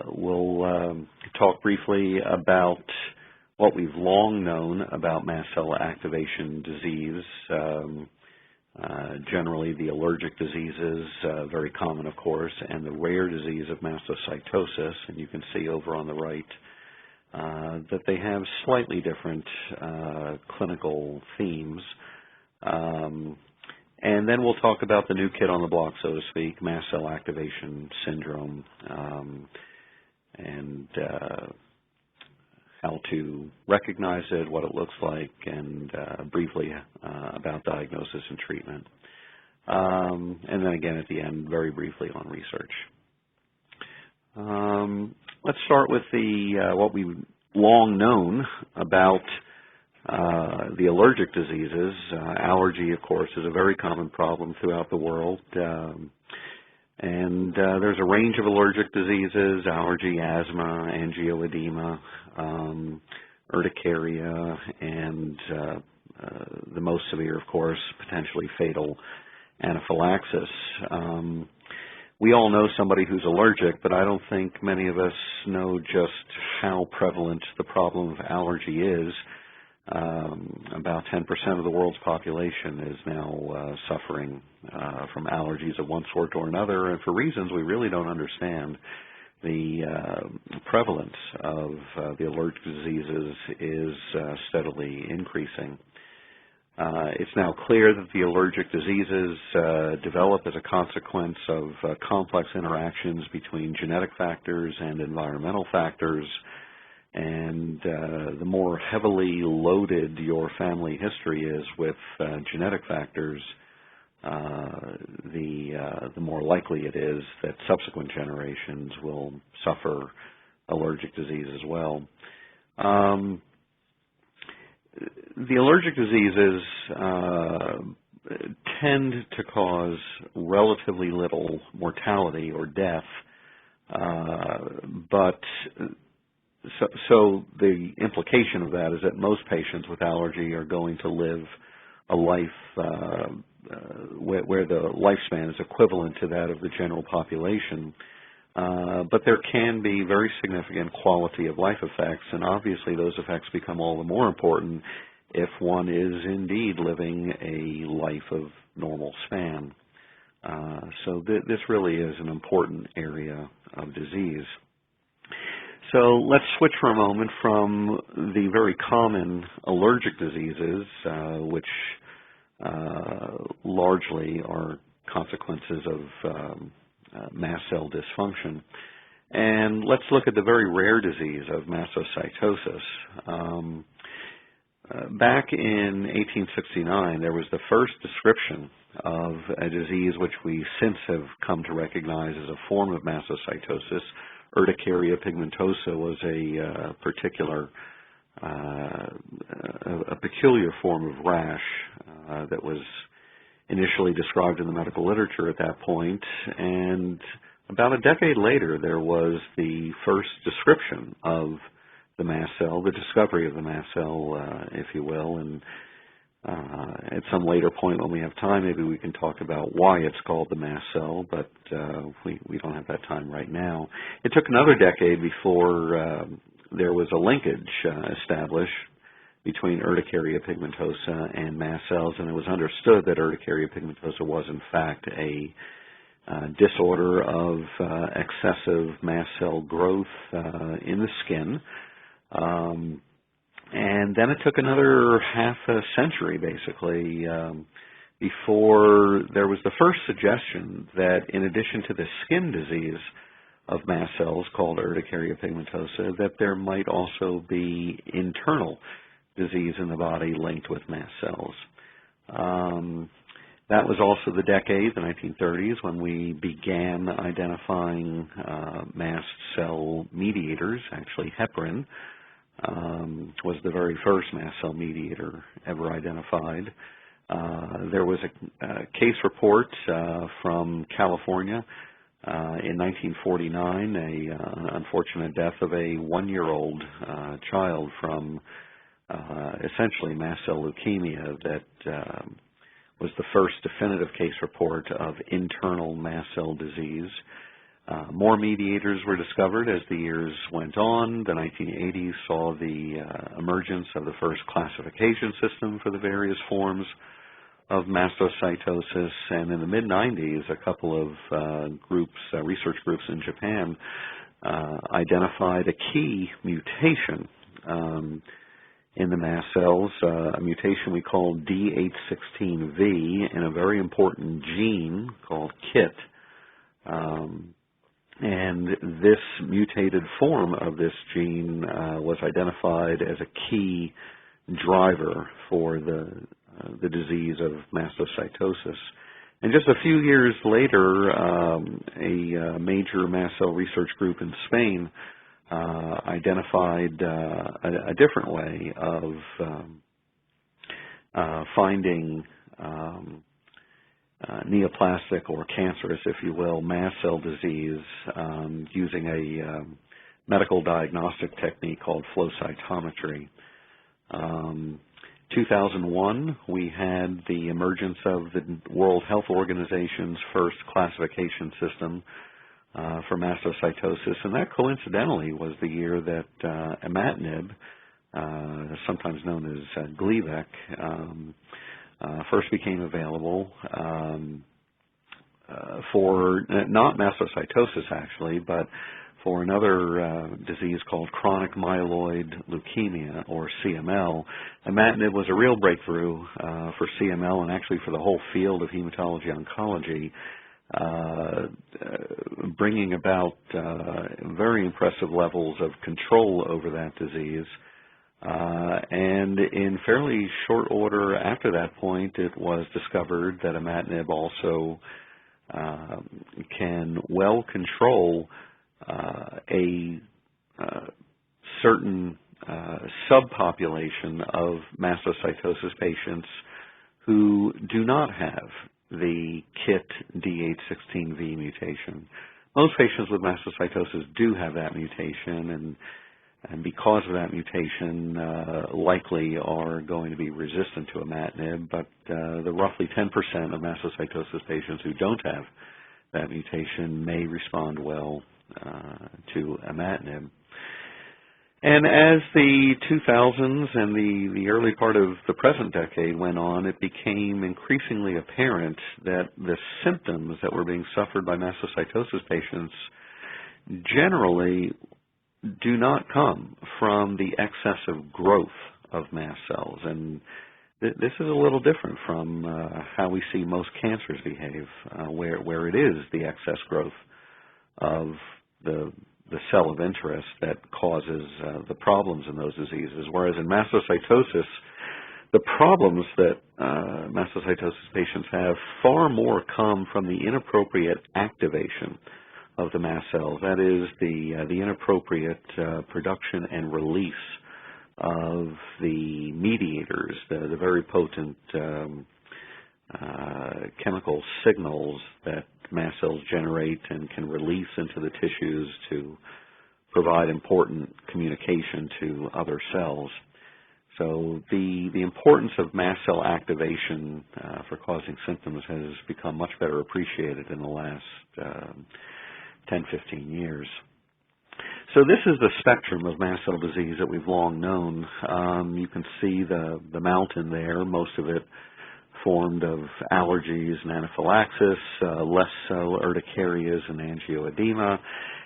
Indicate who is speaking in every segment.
Speaker 1: We'll talk briefly about what we've long known about mast cell activation disease, generally the allergic diseases, very common of course, and the rare disease of mastocytosis. And you can see over on the right that they have slightly different clinical themes. And then we'll talk about the new kid on the block, so to speak, mast cell activation syndrome, and how to recognize it, what it looks like, and briefly about diagnosis and treatment. And then again at the end, very briefly on research. Let's start with what we've long known about the allergic diseases. Allergy, of course, is a very common problem throughout the world. And there's a range of allergic diseases: allergy, asthma, angioedema, urticaria, and the most severe, of course, potentially fatal anaphylaxis. We all know somebody who's allergic, but I don't think many of us know just how prevalent the problem of allergy is. About 10% of the world's population is now suffering from allergies of one sort or another, and for reasons we really don't understand. The prevalence of the allergic diseases is steadily increasing. It's now clear that the allergic diseases develop as a consequence of complex interactions between genetic factors and environmental factors. And the more heavily loaded your family history is with genetic factors, the more likely it is that subsequent generations will suffer allergic disease as well. The allergic diseases tend to cause relatively little mortality or death, but so the implication of that is that most patients with allergy are going to live a life where the lifespan is equivalent to that of the general population. But there can be very significant quality of life effects, and obviously those effects become all the more important if one is indeed living a life of normal span. So this really is an important area of disease. So let's switch for a moment from the very common allergic diseases, which largely are consequences of mast cell dysfunction. And let's look at the very rare disease of mastocytosis. Back in 1869, there was the first description of a disease which we since have come to recognize as a form of mastocytosis. Urticaria pigmentosa was a peculiar form of rash that was initially described in the medical literature at that point, and about a decade later there was the first description of the mast cell, the discovery of the mast cell, if you will, and at some later point when we have time, maybe we can talk about why it's called the mast cell, but we don't have that time right now. It took another decade before there was a linkage established between urticaria pigmentosa and mast cells, and it was understood that urticaria pigmentosa was in fact a disorder of excessive mast cell growth in the skin. And then it took another half a century, basically, before there was the first suggestion that in addition to the skin disease of mast cells called urticaria pigmentosa, that there might also be internal disease in the body linked with mast cells. That was also the decade, the 1930s, when we began identifying mast cell mediators. Actually, heparin was the very first mast cell mediator ever identified. There was a case report from California in 1949, an unfortunate death of a one-year-old child from essentially mast cell leukemia that was the first definitive case report of internal mast cell disease. More mediators were discovered as the years went on. The 1980s saw the emergence of the first classification system for the various forms of mastocytosis, and in the mid-90s, a couple of research groups in Japan, identified a key mutation in the mast cells, a mutation we call D816V in a very important gene called KIT. And this mutated form of this gene was identified as a key driver for the disease of mastocytosis. And just a few years later, a major mast cell research group in Spain identified a different way of finding neoplastic or cancerous, if you will, mast cell disease using a medical diagnostic technique called flow cytometry. 2001, we had the emergence of the World Health Organization's first classification system for mastocytosis, and that coincidentally was the year that imatinib, sometimes known as Gleevec, first became available for not mastocytosis actually, but for another disease called chronic myeloid leukemia, or CML. Imatinib was a real breakthrough for CML and actually for the whole field of hematology oncology, bringing about very impressive levels of control over that disease. And in fairly short order after that point, it was discovered that imatinib also can well control a certain subpopulation of mastocytosis patients who do not have the KIT D816V mutation. Most patients with mastocytosis do have that mutation, and because of that mutation, likely are going to be resistant to imatinib, but the roughly 10% of mastocytosis patients who don't have that mutation may respond well to imatinib. And as the 2000s and the early part of the present decade went on, it became increasingly apparent that the symptoms that were being suffered by mastocytosis patients generally do not come from the excessive growth of mast cells. And this is a little different from how we see most cancers behave, where it is the excess growth of the cell of interest that causes the problems in those diseases. Whereas in mastocytosis, the problems that mastocytosis patients have far more come from the inappropriate activation of the mast cells. That is the inappropriate production and release of the mediators, the very potent chemical signals that mast cells generate and can release into the tissues to provide important communication to other cells. So the importance of mast cell activation for causing symptoms has become much better appreciated in the last 10, 15 years. So this is the spectrum of mast cell disease that we've long known. You can see the mountain there, most of it formed of allergies and anaphylaxis, less so urticarias and angioedema.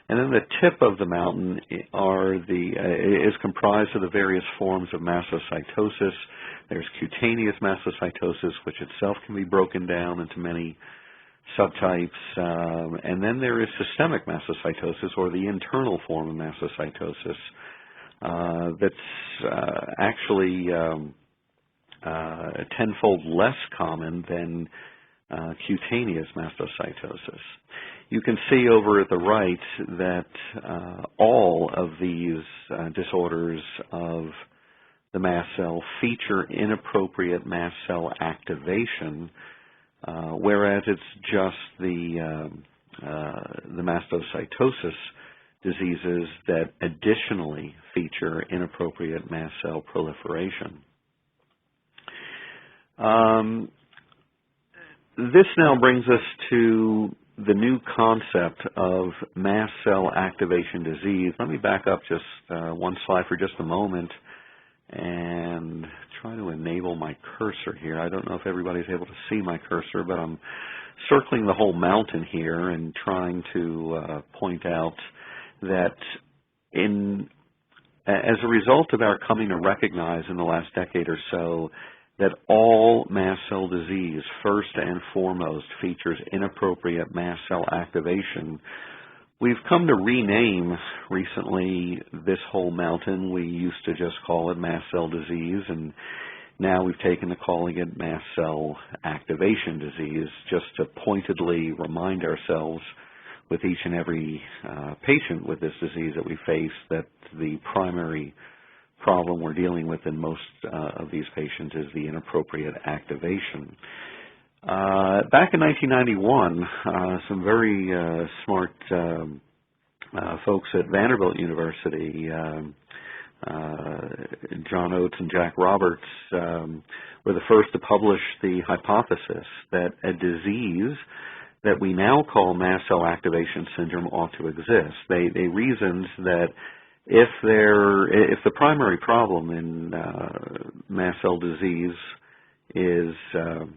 Speaker 1: And then the tip of the mountain is comprised of the various forms of mastocytosis. There's cutaneous mastocytosis, which itself can be broken down into many subtypes. And then there is systemic mastocytosis, or the internal form of mastocytosis, that's actually tenfold less common than cutaneous mastocytosis. You can see over at the right that all of these disorders of the mast cell feature inappropriate mast cell activation, whereas it's just the mastocytosis diseases that additionally feature inappropriate mast cell proliferation. This now brings us to the new concept of mast cell activation disease. Let me back up just one slide for just a moment and try to enable my cursor here. I don't know if everybody's able to see my cursor, but I'm circling the whole mountain here and trying to point out that as a result of our coming to recognize in the last decade or so that all mast cell disease, first and foremost, features inappropriate mast cell activation, we've come to rename recently this whole mountain. We used to just call it mast cell disease, and now we've taken to calling it mast cell activation disease, just to pointedly remind ourselves with each and every patient with this disease that we face that the primary problem we're dealing with in most of these patients is the inappropriate activation. Back in 1991, some very smart folks at Vanderbilt University, John Oates and Jack Roberts, were the first to publish the hypothesis that a disease that we now call mast cell activation syndrome ought to exist. They reasoned that if the primary problem in mast cell disease is, in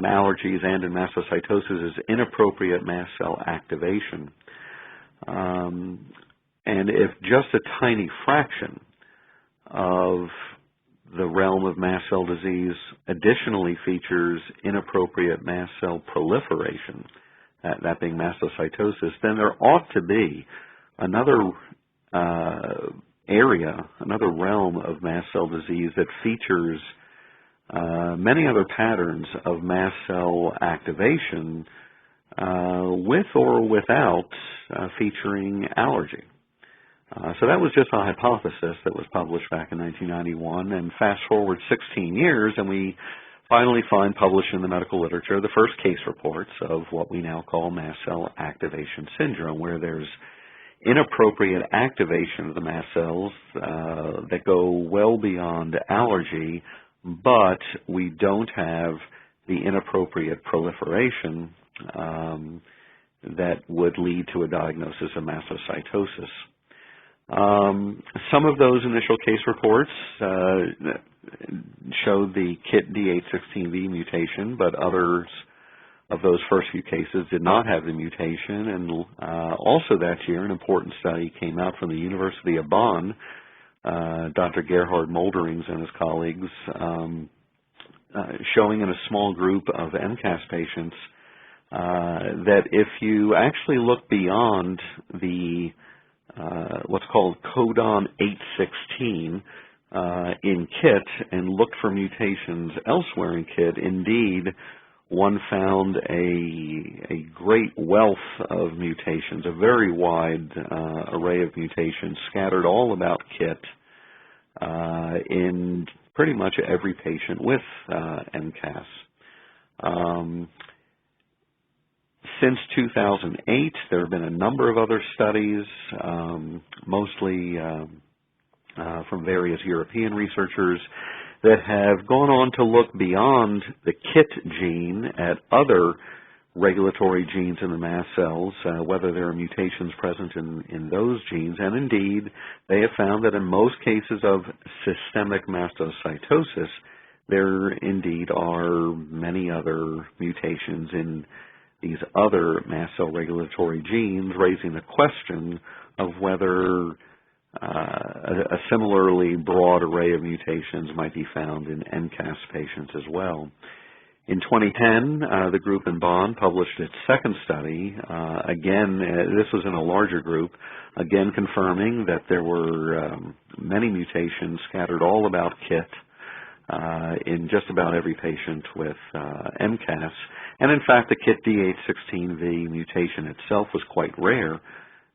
Speaker 1: allergies and in mastocytosis, is inappropriate mast cell activation, and if just a tiny fraction of the realm of mast cell disease additionally features inappropriate mast cell proliferation, that being mastocytosis, then there ought to be another area, another realm of mast cell disease that features many other patterns of mast cell activation with or without featuring allergy. So that was just a hypothesis that was published back in 1991, and fast forward 16 years and we finally find published in the medical literature the first case reports of what we now call mast cell activation syndrome, where there's inappropriate activation of the mast cells that go well beyond allergy, but we don't have the inappropriate proliferation that would lead to a diagnosis of mastocytosis. Some of those initial case reports showed the KIT D816V mutation, but others of those first few cases did not have the mutation. And also that year, an important study came out from the University of Bonn, Dr. Gerhard Molderings and his colleagues, showing in a small group of MCAS patients that if you actually look beyond the what's called codon 816 in KIT and look for mutations elsewhere in KIT, indeed, one found a great wealth of mutations, a very wide array of mutations scattered all about KIT in pretty much every patient with MCAS. Since 2008, there have been a number of other studies, mostly from various European researchers, that have gone on to look beyond the KIT gene at other regulatory genes in the mast cells, whether there are mutations present in those genes. And indeed, they have found that in most cases of systemic mastocytosis, there indeed are many other mutations in these other mast cell regulatory genes, raising the question of whether a similarly broad array of mutations might be found in MCAS patients as well. In 2010, the group in Bonn published its second study. Again, this was in a larger group, again confirming that there were many mutations scattered all about KIT in just about every patient with MCAS. And in fact, the KIT D816V mutation itself was quite rare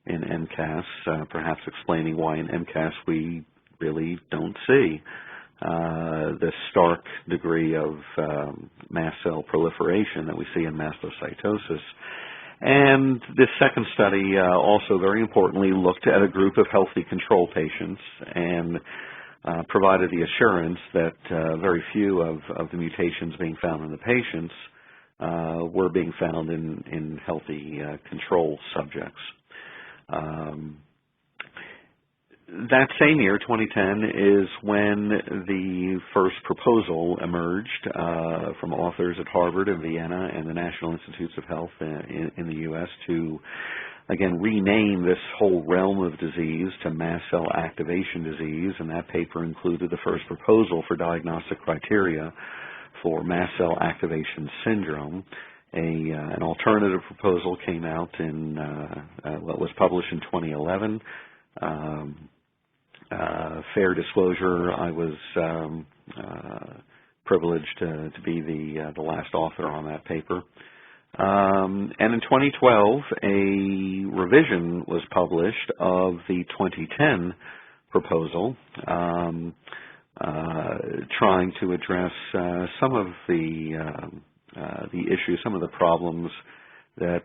Speaker 1: in MCAS, perhaps explaining why in MCAS we really don't see the stark degree of mast cell proliferation that we see in mastocytosis. And this second study also, very importantly, looked at a group of healthy control patients and provided the assurance that very few of the mutations being found in the patients were being found in healthy control subjects. That same year, 2010, is when the first proposal emerged from authors at Harvard and Vienna and the National Institutes of Health in the U.S. to, again, rename this whole realm of disease to mast cell activation disease, and that paper included the first proposal for diagnostic criteria for mast cell activation syndrome. An alternative proposal came out in what was published in 2011. Fair disclosure, I was privileged to be the last author on that paper. And in 2012, a revision was published of the 2010 proposal, trying to address some of the issues, some of the problems that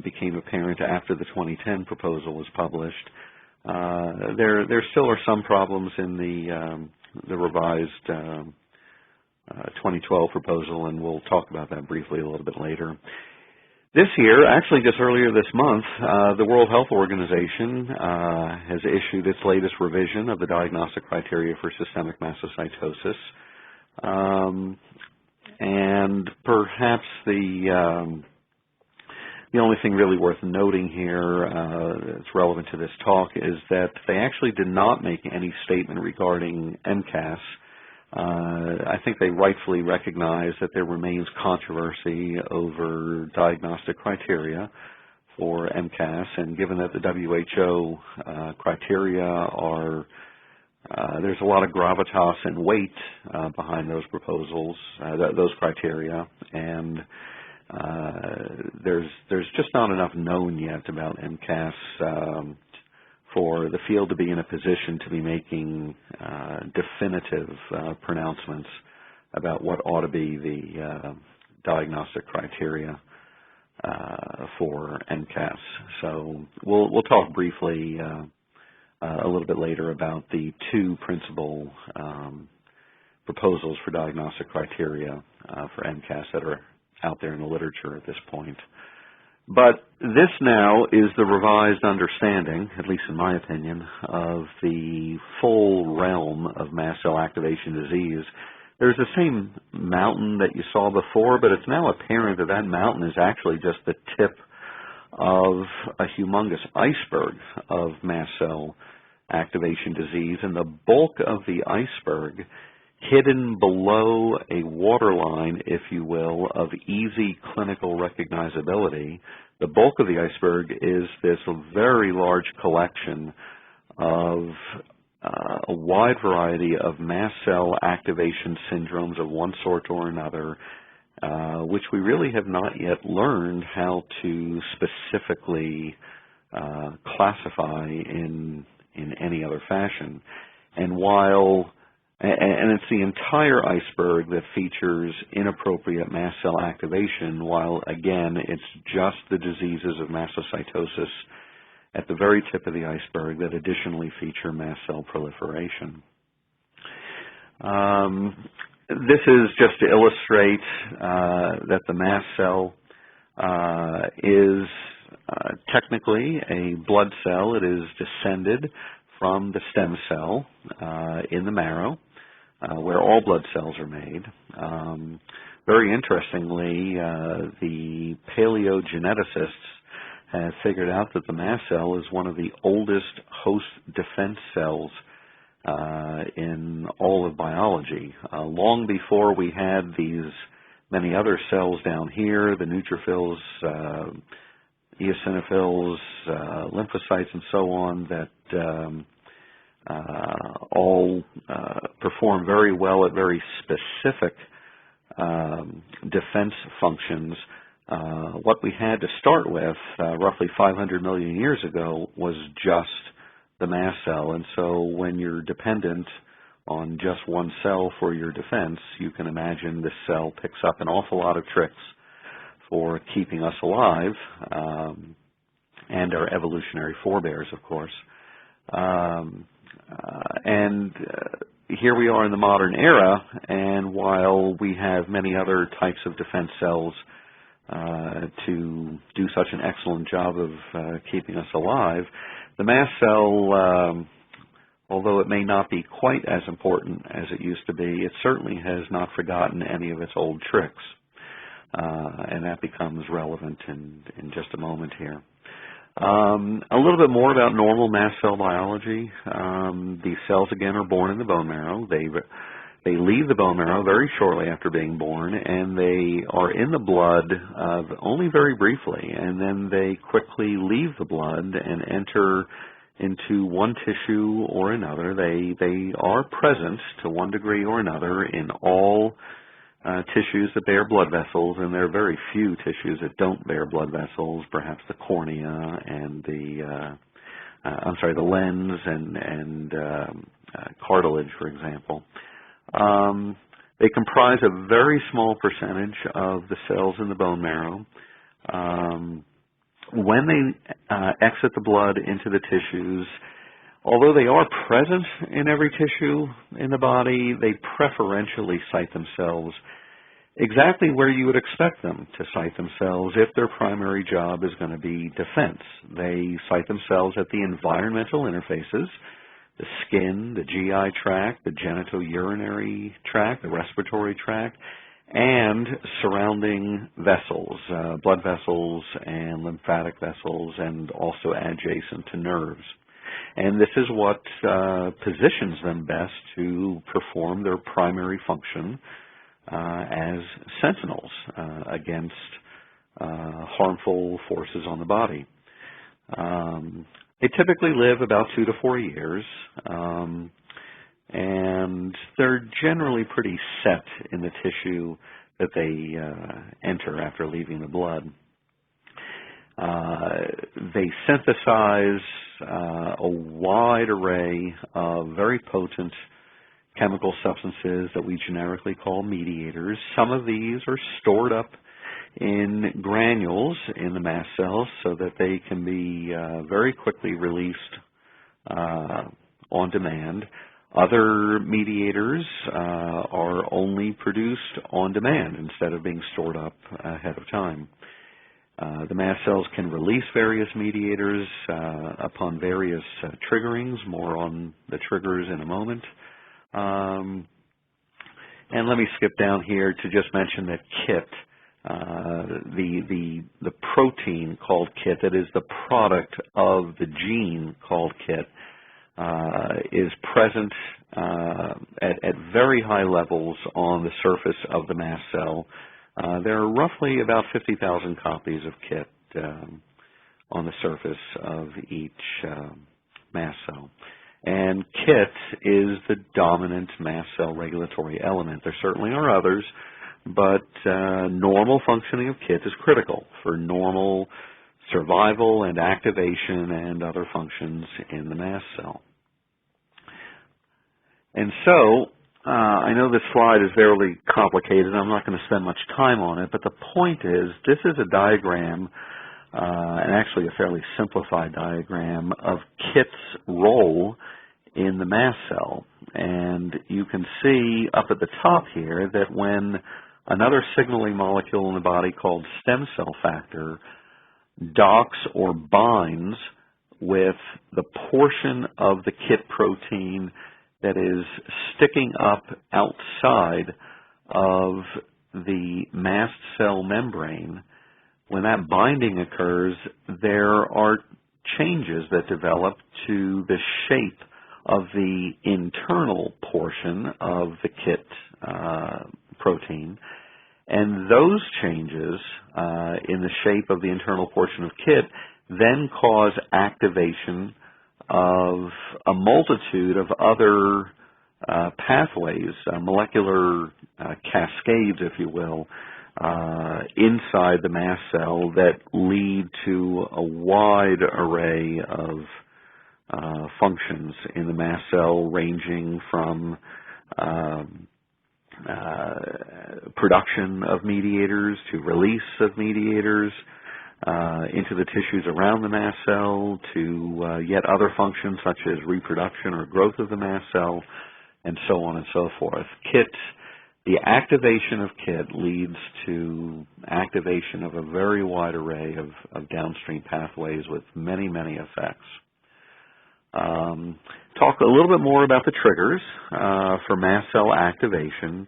Speaker 1: became apparent after the 2010 proposal was published. There still are some problems in the revised 2012 proposal, and we'll talk about that briefly a little bit later. This year, actually just earlier this month, the World Health Organization has issued its latest revision of the diagnostic criteria for systemic mastocytosis. And perhaps the only thing really worth noting here that's relevant to this talk is that they actually did not make any statement regarding MCAS. I think they rightfully recognize that there remains controversy over diagnostic criteria for MCAS, and given that the WHO criteria are there's a lot of gravitas and weight behind those proposals, those criteria, and there's just not enough known yet about MCAS for the field to be in a position to be making definitive pronouncements about what ought to be the diagnostic criteria for MCAS. So we'll talk briefly a little bit later about the two principal proposals for diagnostic criteria for MCAS that are out there in the literature at this point. But this now is the revised understanding, at least in my opinion, of the full realm of mast cell activation disease. There's the same mountain that you saw before, but it's now apparent that that mountain is actually just the tip of a humongous iceberg of mast cell activation disease, and the bulk of the iceberg, hidden below a waterline, if you will, of easy clinical recognizability, the bulk of the iceberg is this very large collection of a wide variety of mast cell activation syndromes of one sort or another, which we really have not yet learned how to specifically classify in any other fashion. And it's the entire iceberg that features inappropriate mast cell activation, while again it's just the diseases of mastocytosis at the very tip of the iceberg that additionally feature mast cell proliferation. This is just to illustrate that the mast cell is technically a blood cell. It is descended from the stem cell in the marrow, where all blood cells are made. Very interestingly, the paleogeneticists have figured out that the mast cell is one of the oldest host defense cells in all of biology. Long before we had these many other cells down here, the neutrophils, eosinophils, lymphocytes, and so on, that all perform very well at very specific defense functions. What we had to start with roughly 500 million years ago was just the mast cell, and so when you're dependent on just one cell for your defense, you can imagine this cell picks up an awful lot of tricks for keeping us alive, and our evolutionary forebears, of course. And here we are in the modern era, and while we have many other types of defense cells to do such an excellent job of keeping us alive, the mast cell, although it may not be quite as important as it used to be, it certainly has not forgotten any of its old tricks. And that becomes relevant in just a moment here. A little bit more about normal mast cell biology. These cells, again, are born in the bone marrow. They leave the bone marrow very shortly after being born, and they are in the blood only very briefly, and then they quickly leave the blood and enter into one tissue or another. They are present to one degree or another in all tissues that bear blood vessels, and there are very few tissues that don't bear blood vessels, perhaps the cornea and the lens and cartilage, for example. They comprise a very small percentage of the cells in the bone marrow. When they exit the blood into the tissues, although they are present in every tissue in the body, they preferentially site themselves exactly where you would expect them to site themselves if their primary job is going to be defense. They site themselves at the environmental interfaces, the skin, the GI tract, the genitourinary tract, the respiratory tract, and surrounding vessels, blood vessels and lymphatic vessels, and also adjacent to nerves. And this is what positions them best to perform their primary function as sentinels against harmful forces on the body. They typically live about 2 to 4 years, and they're generally pretty set in the tissue that they enter after leaving the blood. They synthesize a wide array of very potent chemical substances that we generically call mediators. Some of these are stored up in granules in the mast cells so that they can be very quickly released on demand. Other mediators are only produced on demand instead of being stored up ahead of time. The mast cells can release various mediators upon various triggerings, more on the triggers in a moment. And let me skip down here to just mention that KIT, the protein called KIT, that is the product of the gene called KIT, is present at very high levels on the surface of the mast cell. There are roughly about 50,000 copies of KIT on the surface of each mast cell. And KIT is the dominant mast cell regulatory element. There certainly are others, but normal functioning of KIT is critical for normal survival and activation and other functions in the mast cell. And so, I know this slide is fairly complicated. I'm not going to spend much time on it, but the point is this is a diagram, and actually a fairly simplified diagram, of KIT's role in the mast cell. And you can see up at the top here that when another signaling molecule in the body called stem cell factor docks or binds with the portion of the KIT protein that is sticking up outside of the mast cell membrane, when that binding occurs, there are changes that develop to the shape of the internal portion of the KIT protein. And those changes in the shape of the internal portion of KIT then cause activation of a multitude of other pathways, molecular cascades, if you will, inside the mast cell that lead to a wide array of functions in the mast cell, ranging from production of mediators to release of mediators into the tissues around the mast cell, to yet other functions such as reproduction or growth of the mast cell, and so on and so forth. KIT The activation of KIT leads to activation of a very wide array of downstream pathways with many, many effects. Talk a little bit more about the triggers for mast cell activation.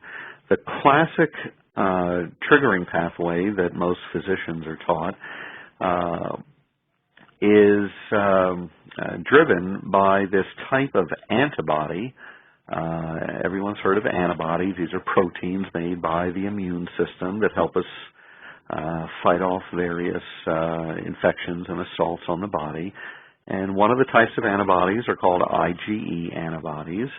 Speaker 1: The classic triggering pathway that most physicians are taught is driven by this type of antibody. Everyone's heard of antibodies. These are proteins made by the immune system that help us fight off various infections and assaults on the body. And one of the types of antibodies are called IgE antibodies.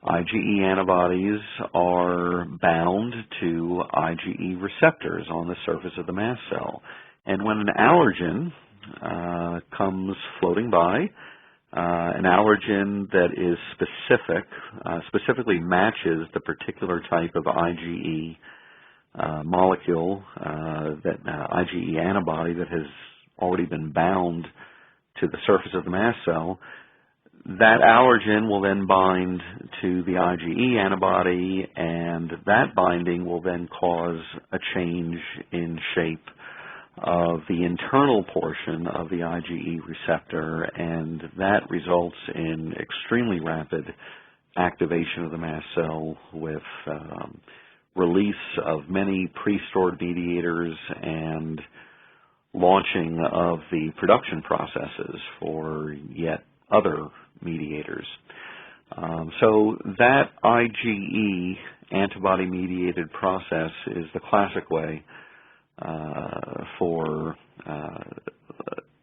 Speaker 1: IgE antibodies are bound to IgE receptors on the surface of the mast cell. And when an allergen comes floating by, an allergen that is specifically matches the particular type of IgE molecule, that IgE antibody that has already been bound to the surface of the mast cell, that allergen will then bind to the IgE antibody, and that binding will then cause a change in shape of the internal portion of the IgE receptor, and that results in extremely rapid activation of the mast cell with release of many pre-stored mediators and launching of the production processes for yet other mediators. So that IgE antibody-mediated process is the classic way for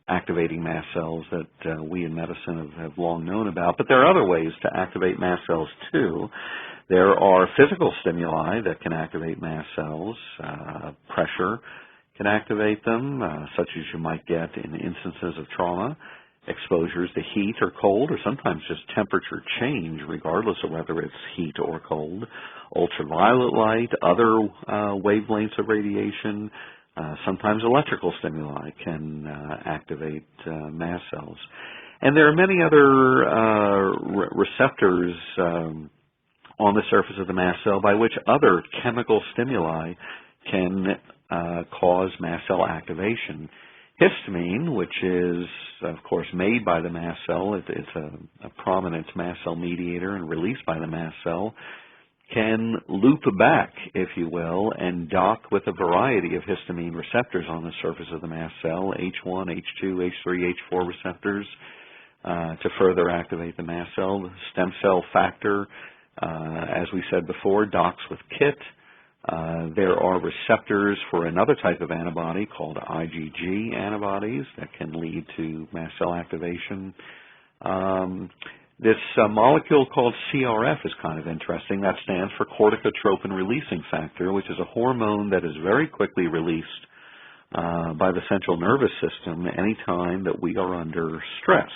Speaker 1: activating mast cells that we in medicine have long known about. But there are other ways to activate mast cells too. There are physical stimuli that can activate mast cells. Pressure can activate them, such as you might get in instances of trauma. Exposures to heat or cold, or sometimes just temperature change, regardless of whether it's heat or cold. Ultraviolet light, other wavelengths of radiation, sometimes electrical stimuli can activate mast cells. And there are many other receptors on the surface of the mast cell by which other chemical stimuli can cause mast cell activation. Histamine, which is, of course, made by the mast cell, it's a prominent mast cell mediator and released by the mast cell, can loop back, if you will, and dock with a variety of histamine receptors on the surface of the mast cell, H1, H2, H3, H4 receptors, to further activate the mast cell. The stem cell factor, as we said before, docks with KIT. There are receptors for another type of antibody called IgG antibodies that can lead to mast cell activation. This molecule called CRF is kind of interesting. That stands for corticotropin releasing factor, which is a hormone that is very quickly released by the central nervous system anytime that we are under stress.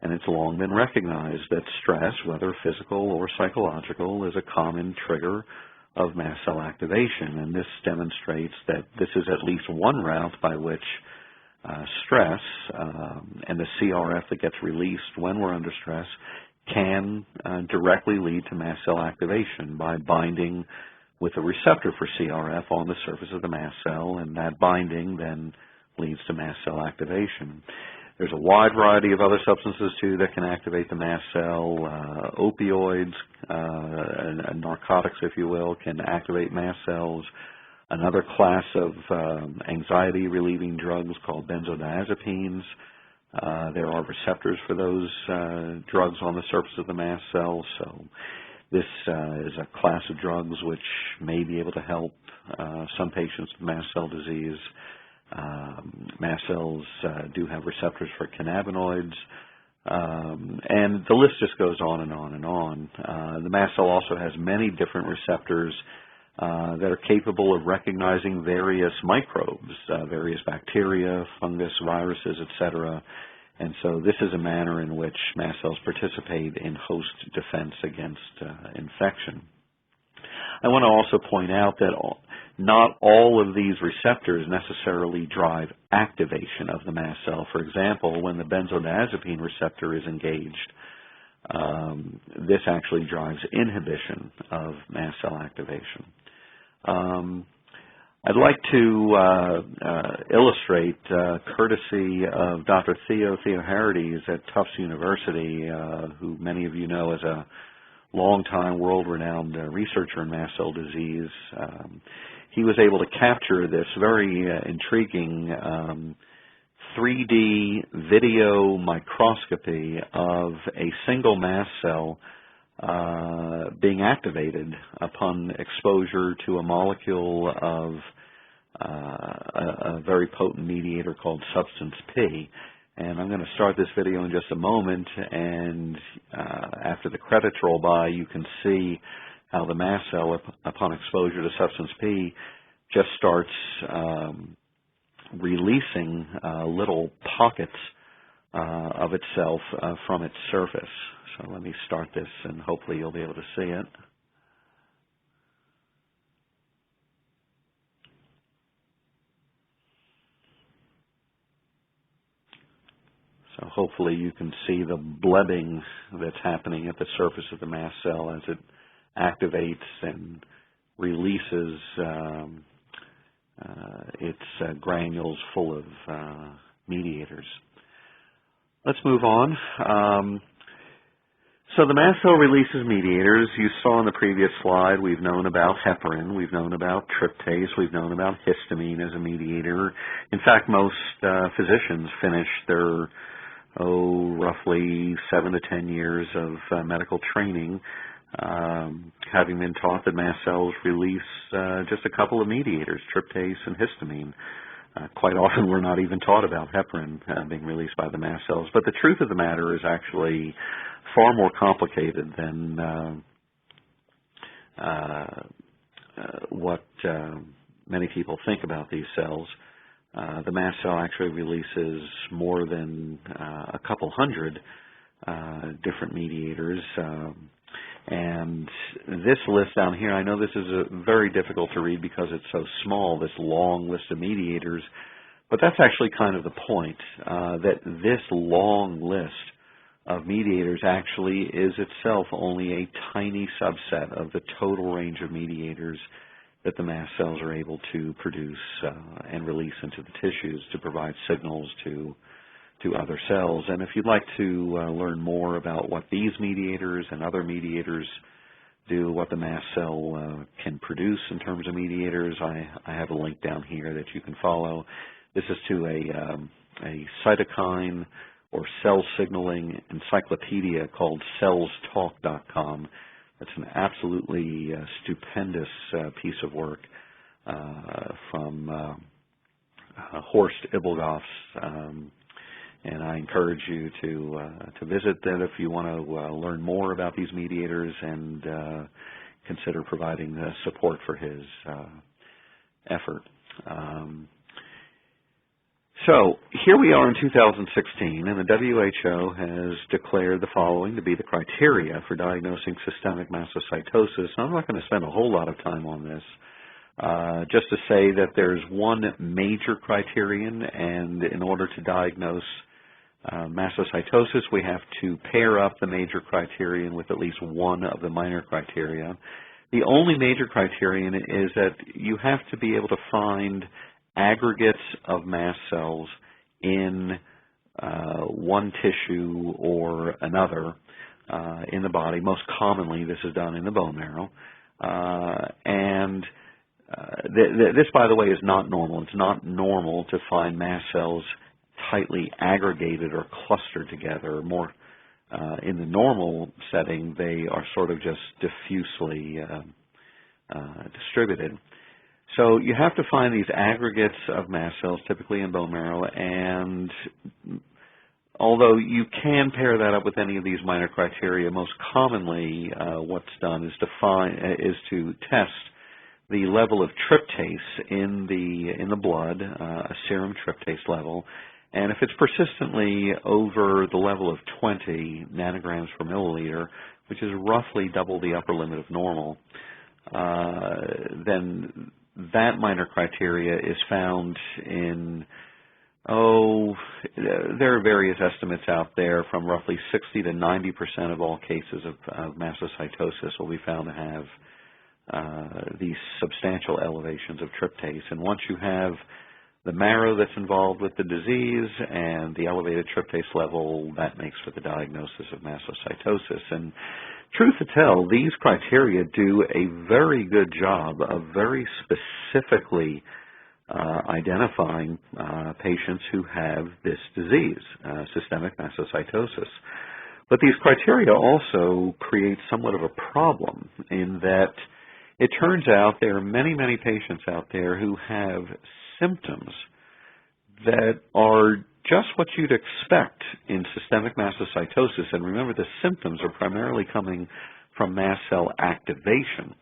Speaker 1: And it's long been recognized that stress, whether physical or psychological, is a common trigger of mast cell activation, and this demonstrates that this is at least one route by which stress and the CRF that gets released when we're under stress can directly lead to mast cell activation by binding with a receptor for CRF on the surface of the mast cell, and that binding then leads to mast cell activation. There's a wide variety of other substances, too, that can activate the mast cell. Opioids, and narcotics, if you will, can activate mast cells. Another class of anxiety-relieving drugs called benzodiazepines. There are receptors for those drugs on the surface of the mast cell. So this is a class of drugs which may be able to help some patients with mast cell disease. Mast cells do have receptors for cannabinoids, and the list just goes on and on and on. The mast cell also has many different receptors that are capable of recognizing various microbes, various bacteria, fungus, viruses, etc. And so this is a manner in which mast cells participate in host defense against infection. I want to also point out that not all of these receptors necessarily drive activation of the mast cell. For example, when the benzodiazepine receptor is engaged, This actually drives inhibition of mast cell activation. I'd like to illustrate, courtesy of Dr. Theo Theoharides at Tufts University, who many of you know as a long-time world-renowned researcher in mast cell disease. He was able to capture this very intriguing 3D video microscopy of a single mast cell being activated upon exposure to a molecule of a very potent mediator called substance P. And I'm going to start this video in just a moment, and after the credits roll by, you can see how the mast cell, upon exposure to substance P, just starts releasing little pockets of itself from its surface. So let me start this, and hopefully you'll be able to see it. So hopefully you can see the blebbing that's happening at the surface of the mast cell as it activates and releases its granules full of mediators. Let's move on. So the mast cell releases mediators. You saw in the previous slide, we've known about heparin, we've known about tryptase, we've known about histamine as a mediator. In fact, most physicians finish their roughly 7 to 10 years of medical training having been taught that mast cells release just a couple of mediators, tryptase and histamine. Quite often we're not even taught about heparin being released by the mast cells. But the truth of the matter is actually far more complicated than what many people think about these cells. The mast cell actually releases more than a couple hundred different mediators. And this list down here, I know this is very difficult to read because it's so small, this long list of mediators, but that's actually kind of the point, that this long list of mediators actually is itself only a tiny subset of the total range of mediators that the mast cells are able to produce and release into the tissues to provide signals to other cells. And if you'd like to learn more about what these mediators and other mediators do, what the mast cell can produce in terms of mediators, I have a link down here that you can follow. This is to a cytokine or cell signaling encyclopedia called cellstalk.com. It's an absolutely stupendous piece of work from Horst Ibelgoff's, and I encourage you to visit that if you want to learn more about these mediators and consider providing support for his effort. So here we are in 2016, and the WHO has declared the following to be the criteria for diagnosing systemic mastocytosis. I'm not going to spend a whole lot of time on this, just to say that there's one major criterion, and in order to diagnose mastocytosis, we have to pair up the major criterion with at least one of the minor criteria. The only major criterion is that you have to be able to find aggregates of mast cells in one tissue or another in the body. Most commonly, this is done in the bone marrow. This, by the way, is not normal. It's not normal to find mast cells tightly aggregated or clustered together. More in the normal setting, they are sort of just diffusely distributed. So you have to find these aggregates of mast cells, typically in bone marrow, and although you can pair that up with any of these minor criteria, most commonly what's done is to test the level of tryptase in the blood, a serum tryptase level, and if it's persistently over the level of 20 nanograms per milliliter, which is roughly double the upper limit of normal, then that minor criteria is found in Oh, there are various estimates out there from roughly 60 to 90% of all cases of mastocytosis will be found to have these substantial elevations of tryptase. And once you have the marrow that's involved with the disease and the elevated tryptase level, that makes for the diagnosis of mastocytosis. And truth to tell, these criteria do a very good job of very specifically identifying patients who have this disease, systemic mastocytosis. But these criteria also create somewhat of a problem in that it turns out there are many, many patients out there who have symptoms that are just what you'd expect in systemic mastocytosis. And remember, the symptoms are primarily coming from mast cell activation,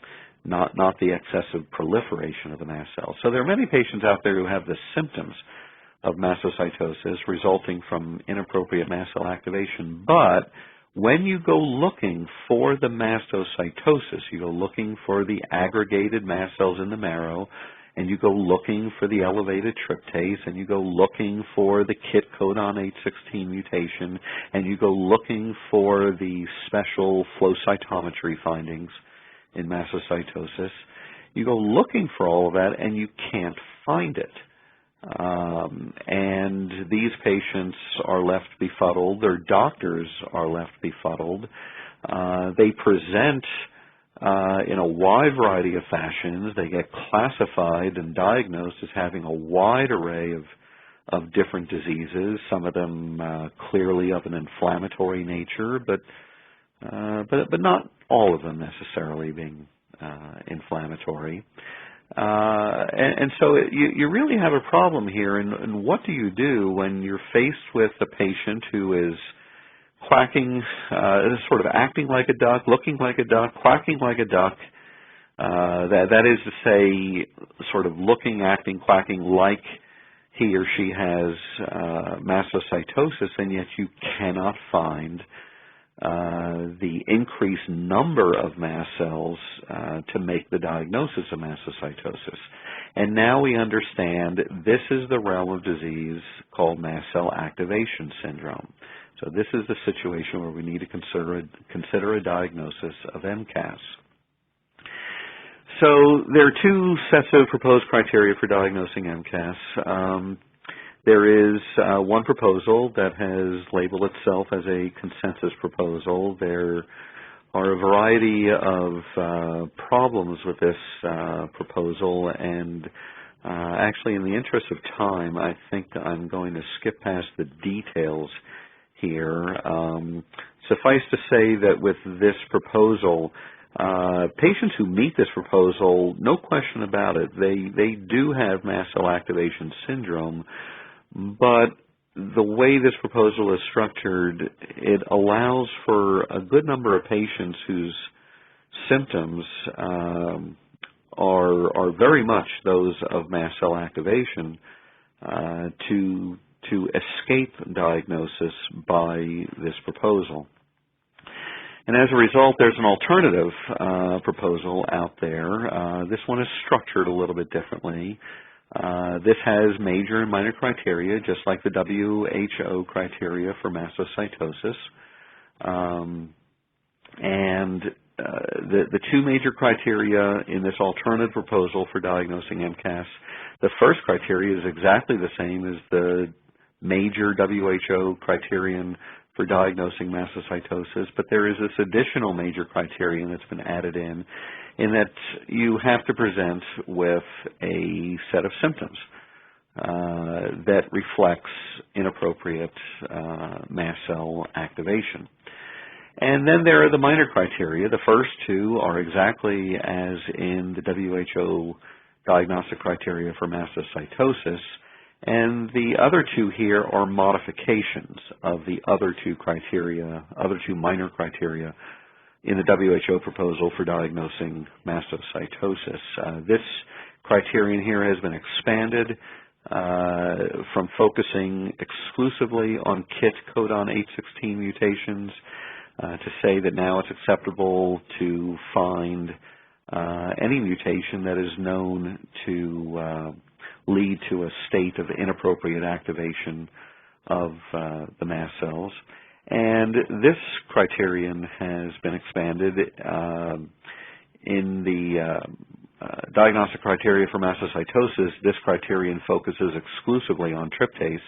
Speaker 1: not the excessive proliferation of the mast cells. So there are many patients out there who have the symptoms of mastocytosis resulting from inappropriate mast cell activation. But when you go looking for the mastocytosis, you go looking for the aggregated mast cells in the marrow, and you go looking for the elevated tryptase, and you go looking for the KIT codon 816 mutation, and you go looking for the special flow cytometry findings in mastocytosis. You go looking for all of that, and you can't find it. And these patients are left befuddled. Their doctors are left befuddled. They present in a wide variety of fashions. They get classified and diagnosed as having a wide array of different diseases, some of them clearly of an inflammatory nature, but not all of them necessarily being inflammatory. And so you really have a problem here. And what do you do when you're faced with a patient who is quacking, sort of acting like a duck, looking like a duck, quacking like a duck? That is to say, sort of looking, acting, quacking like he or she has mastocytosis, and yet you cannot find the increased number of mast cells to make the diagnosis of mastocytosis. And now we understand this is the realm of disease called mast cell activation syndrome. So this is the situation where we need to consider a diagnosis of MCAS. So there are two sets of proposed criteria for diagnosing MCAS. There is one proposal that has labeled itself as a consensus proposal. There are a variety of problems with this proposal, and actually in the interest of time, I think I'm going to skip past the details here. Suffice to say that with this proposal, patients who meet this proposal, no question about it, they do have mast cell activation syndrome. But the way this proposal is structured, it allows for a good number of patients whose symptoms are very much those of mast cell activation to escape diagnosis by this proposal. And as a result, there's an alternative proposal out there. This one is structured a little bit differently. This has major and minor criteria, just like the WHO criteria for mastocytosis. And the two major criteria in this alternative proposal for diagnosing MCAS, the first criteria is exactly the same as the major WHO criterion for diagnosing mastocytosis, but there is this additional major criterion that's been added in that you have to present with a set of symptoms that reflects inappropriate mast cell activation. And then there are the minor criteria. The first two are exactly as in the WHO diagnostic criteria for mastocytosis, and the other two here are modifications of the other two criteria, other two minor criteria in the WHO proposal for diagnosing mastocytosis. This criterion here has been expanded from focusing exclusively on KIT codon 816 mutations to say that now it's acceptable to find any mutation that is known to lead to a state of inappropriate activation of the mast cells. And this criterion has been expanded in the diagnostic criteria for mastocytosis. This criterion focuses exclusively on tryptase,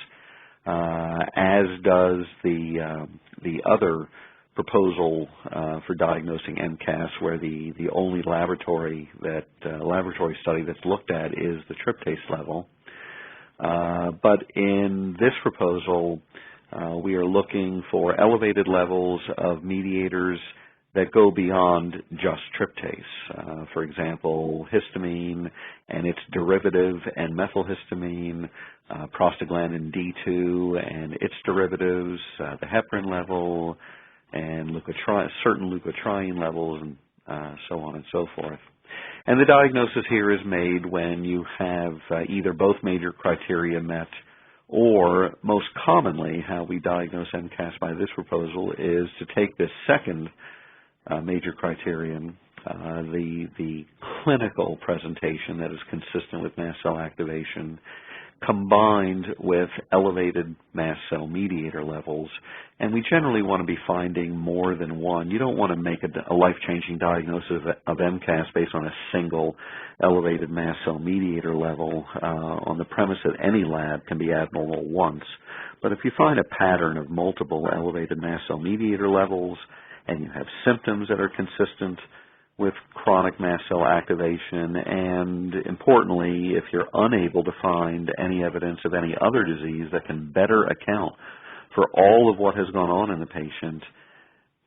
Speaker 1: as does the other proposal for diagnosing MCAS, where the only laboratory study that's looked at is the tryptase level. But in this proposal, we are looking for elevated levels of mediators that go beyond just tryptase. For example, histamine and its derivative and methylhistamine, prostaglandin D2 and its derivatives, the heparin level, and certain leukotriene levels, and so on and so forth. And the diagnosis here is made when you have either both major criteria met, or most commonly how we diagnose MCAS by this proposal is to take this second major criterion, the clinical presentation that is consistent with mast cell activation, combined with elevated mast cell mediator levels. And we generally want to be finding more than one. You don't want to make a life-changing diagnosis of MCAS based on a single elevated mast cell mediator level on the premise that any lab can be abnormal once. But if you find a pattern of multiple elevated mast cell mediator levels and you have symptoms that are consistent with chronic mast cell activation, and importantly, if you're unable to find any evidence of any other disease that can better account for all of what has gone on in the patient,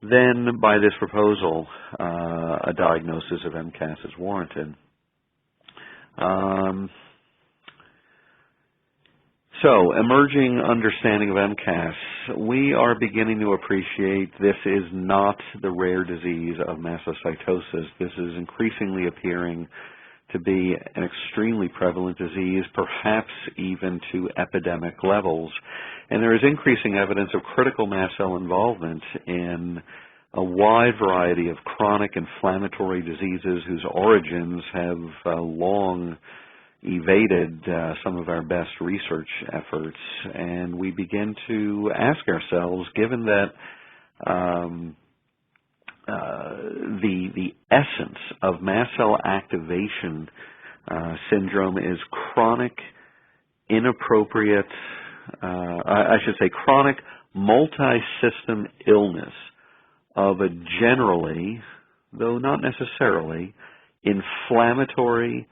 Speaker 1: then by this proposal, a diagnosis of MCAS is warranted. So, emerging understanding of MCAS, we are beginning to appreciate this is not the rare disease of mastocytosis. This is increasingly appearing to be an extremely prevalent disease, perhaps even to epidemic levels. And there is increasing evidence of critical mast cell involvement in a wide variety of chronic inflammatory diseases whose origins have long evaded some of our best research efforts. And we begin to ask ourselves, given that the essence of mast cell activation syndrome is chronic, inappropriate, chronic multi-system illness of a generally, though not necessarily, inflammatory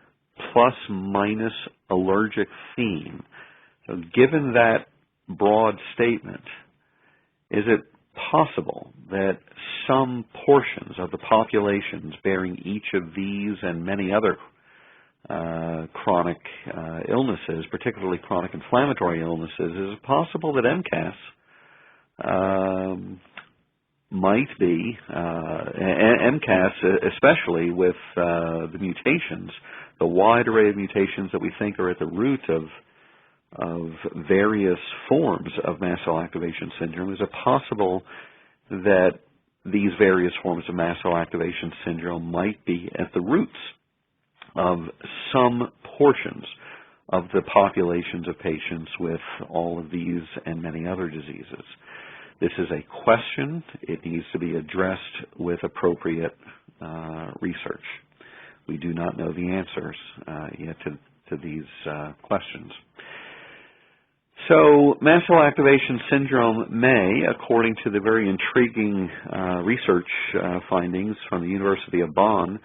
Speaker 1: plus minus allergic theme. So given that broad statement, is it possible that some portions of the populations bearing each of these and many other chronic illnesses, particularly chronic inflammatory illnesses, is it possible that MCAS might be, MCAS especially with the mutations, the wide array of mutations that we think are at the root of various forms of mast cell activation syndrome, is it possible that these various forms of mast cell activation syndrome might be at the roots of some portions of the populations of patients with all of these and many other diseases? This is a question. It needs to be addressed with appropriate research. We do not know the answers yet to these questions. So mast cell activation syndrome may, according to the very intriguing research findings from the University of Bonn,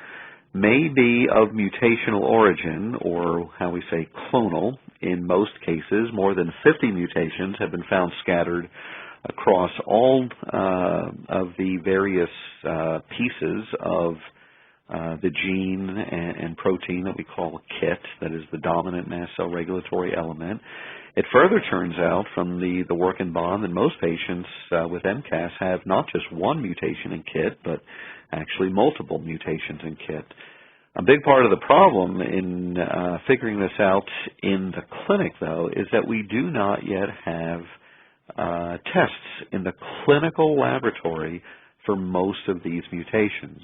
Speaker 1: may be of mutational origin, or how we say clonal. In most cases, more than 50 mutations have been found scattered across all of the various pieces of the gene and protein that we call KIT, that is the dominant mast cell regulatory element. It further turns out from the work in Bonn that most patients with MCAS have not just one mutation in KIT, but actually multiple mutations in KIT. A big part of the problem in figuring this out in the clinic, though, is that we do not yet have tests in the clinical laboratory for most of these mutations.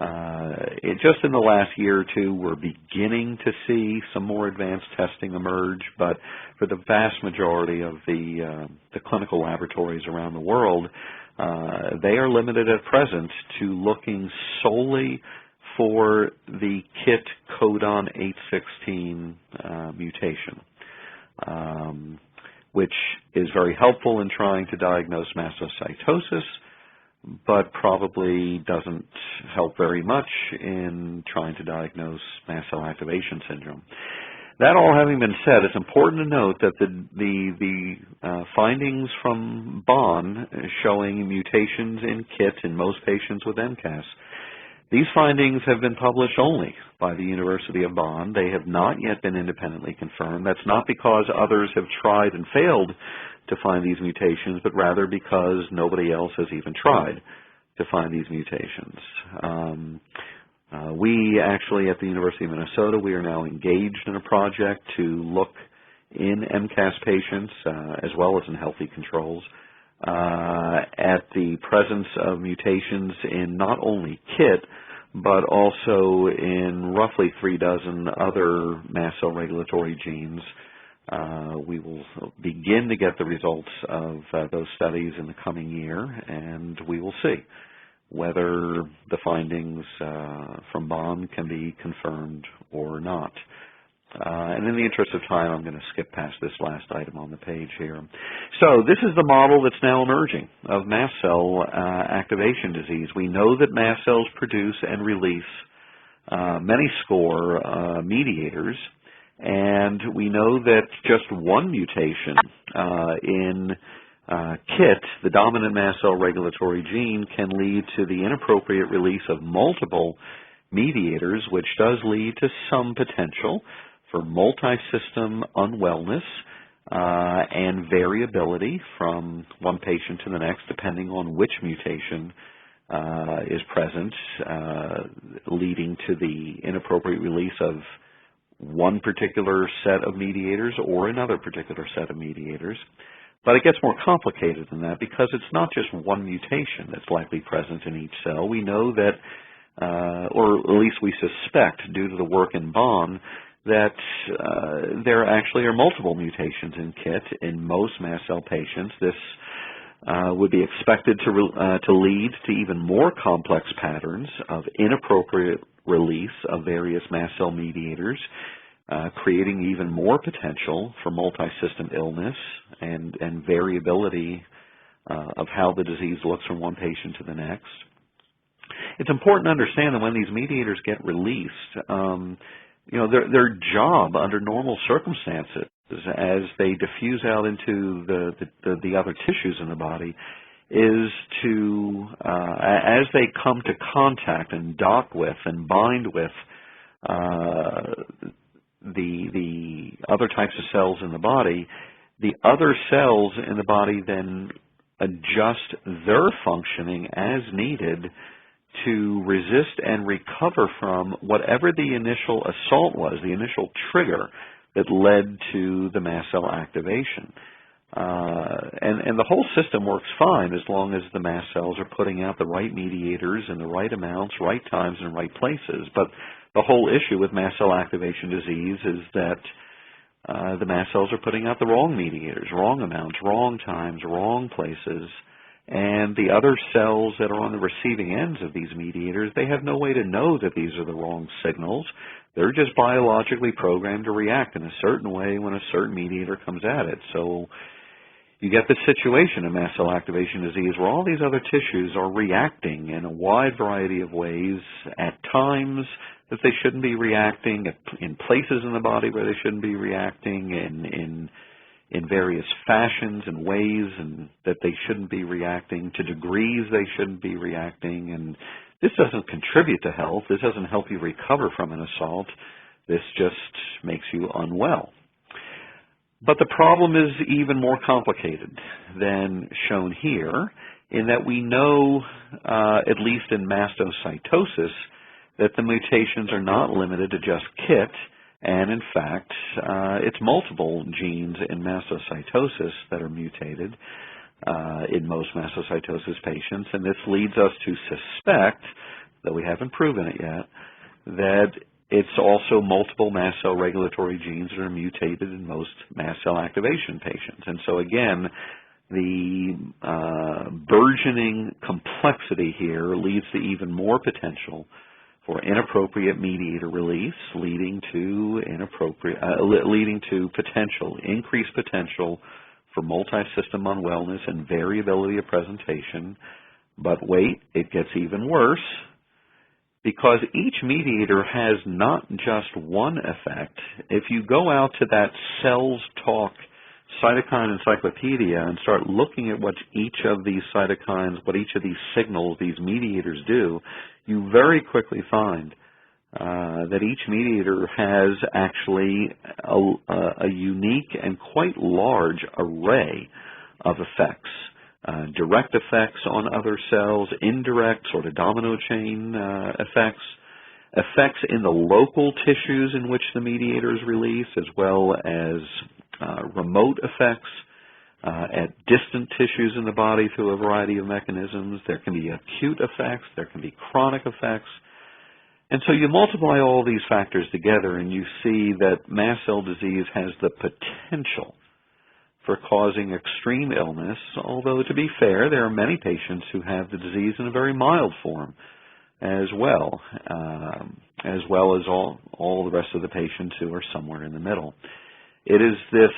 Speaker 1: Just in the last year or two, we're beginning to see some more advanced testing emerge, but for the vast majority of the clinical laboratories around the world, they are limited at present to looking solely for the KIT codon 816 mutation, which is very helpful in trying to diagnose mastocytosis, but probably doesn't help very much in trying to diagnose mast cell activation syndrome. That all having been said, it's important to note that the findings from Bonn showing mutations in KIT in most patients with MCAS, these findings have been published only by the University of Bonn. They have not yet been independently confirmed. That's not because others have tried and failed to find these mutations, but rather because nobody else has even tried to find these mutations. We actually, at the University of Minnesota, we are now engaged in a project to look in MCAS patients, as well as in healthy controls, at the presence of mutations in not only KIT, but also in roughly 36 other mast cell regulatory genes. We will begin to get the results of those studies in the coming year, and we will see whether the findings from Bonn can be confirmed or not. And in the interest of time, I'm going to skip past this last item on the page here. So this is the model that's now emerging of mast cell activation disease. We know that mast cells produce and release many score mediators, and we know that just one mutation in KIT, the dominant mast cell regulatory gene, can lead to the inappropriate release of multiple mediators, which does lead to some potential for multi-system unwellness and variability from one patient to the next, depending on which mutation is present, leading to the inappropriate release of one particular set of mediators or another particular set of mediators. But it gets more complicated than that because it's not just one mutation that's likely present in each cell. We know that, or at least we suspect due to the work in Bonn, that there actually are multiple mutations in KIT in most mast cell patients. This would be expected to lead to even more complex patterns of inappropriate release of various mast cell mediators, creating even more potential for multi-system illness and variability of how the disease looks from one patient to the next. It's important to understand that when these mediators get released, their job under normal circumstances, as they diffuse out into the other tissues in the body, is to, as they come to contact and dock with and bind with the other types of cells in the body, the other cells in the body then adjust their functioning as needed to resist and recover from whatever the initial assault was, the initial trigger that led to the mast cell activation. And the whole system works fine as long as the mast cells are putting out the right mediators in the right amounts, right times, and right places. But the whole issue with mast cell activation disease is that the mast cells are putting out the wrong mediators, wrong amounts, wrong times, wrong places. And the other cells that are on the receiving ends of these mediators, they have no way to know that these are the wrong signals. They're just biologically programmed to react in a certain way when a certain mediator comes at it. So you get this situation in mast cell activation disease where all these other tissues are reacting in a wide variety of ways at times that they shouldn't be reacting, in places in the body where they shouldn't be reacting, in various fashions and ways and that they shouldn't be reacting, to degrees they shouldn't be reacting. And this doesn't contribute to health. This doesn't help you recover from an assault. This just makes you unwell. But the problem is even more complicated than shown here, in that we know, at least in mastocytosis, that the mutations are not limited to just KIT, and in fact, it's multiple genes in mastocytosis that are mutated in most mastocytosis patients, and this leads us to suspect though we haven't proven it yet, that it's also multiple mast cell regulatory genes that are mutated in most mast cell activation patients. And so again, the burgeoning complexity here leads to even more potential for inappropriate mediator release, leading to increased potential for multi-system unwellness and variability of presentation. But wait, it gets even worse, because each mediator has not just one effect. If you go out to that Cells Talk cytokine encyclopedia and start looking at what each of these cytokines, what each of these signals, these mediators do, you very quickly find that each mediator has actually a unique and quite large array of effects. Direct effects on other cells, indirect sort of domino chain effects in the local tissues in which the mediators release, as well as remote effects at distant tissues in the body through a variety of mechanisms. There can be acute effects, there can be chronic effects. And so you multiply all these factors together and you see that mast cell disease has the potential for causing extreme illness, although to be fair, there are many patients who have the disease in a very mild form as well as all the rest of the patients who are somewhere in the middle. It is this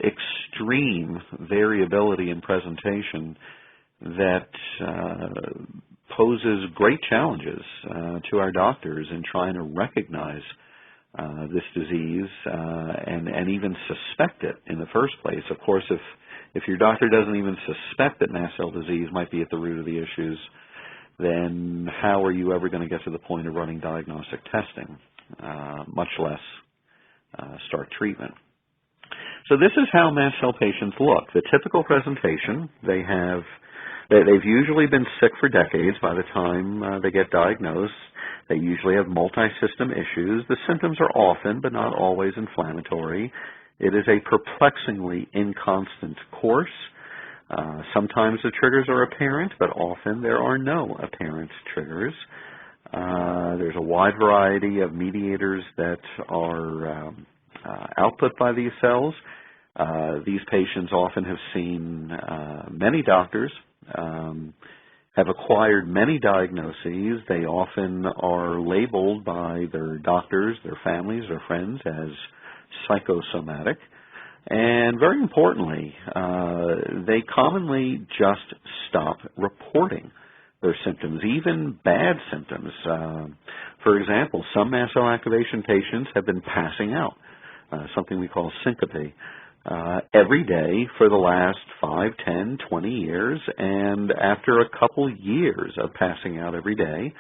Speaker 1: extreme variability in presentation that poses great challenges to our doctors in trying to recognize this disease and even suspect it in the first place. Of course, if your doctor doesn't even suspect that mast cell disease might be at the root of the issues, then how are you ever going to get to the point of running diagnostic testing, much less start treatment? So this is how mast cell patients look. The typical presentation, they've usually been sick for decades by the time they get diagnosed. They usually have multi-system issues. The symptoms are often, but not always, inflammatory. It is a perplexingly inconstant course. Sometimes the triggers are apparent, but often there are no apparent triggers. There's a wide variety of mediators that are output by these cells. These patients often have seen many doctors, have acquired many diagnoses. They often are labeled by their doctors, their families, their friends as psychosomatic. And very importantly, they commonly just stop reporting their symptoms, even bad symptoms. For example, some mast cell activation patients have been passing out, something we call syncope, every day for the last 5, 10, 20 years, and after a couple years of passing out every day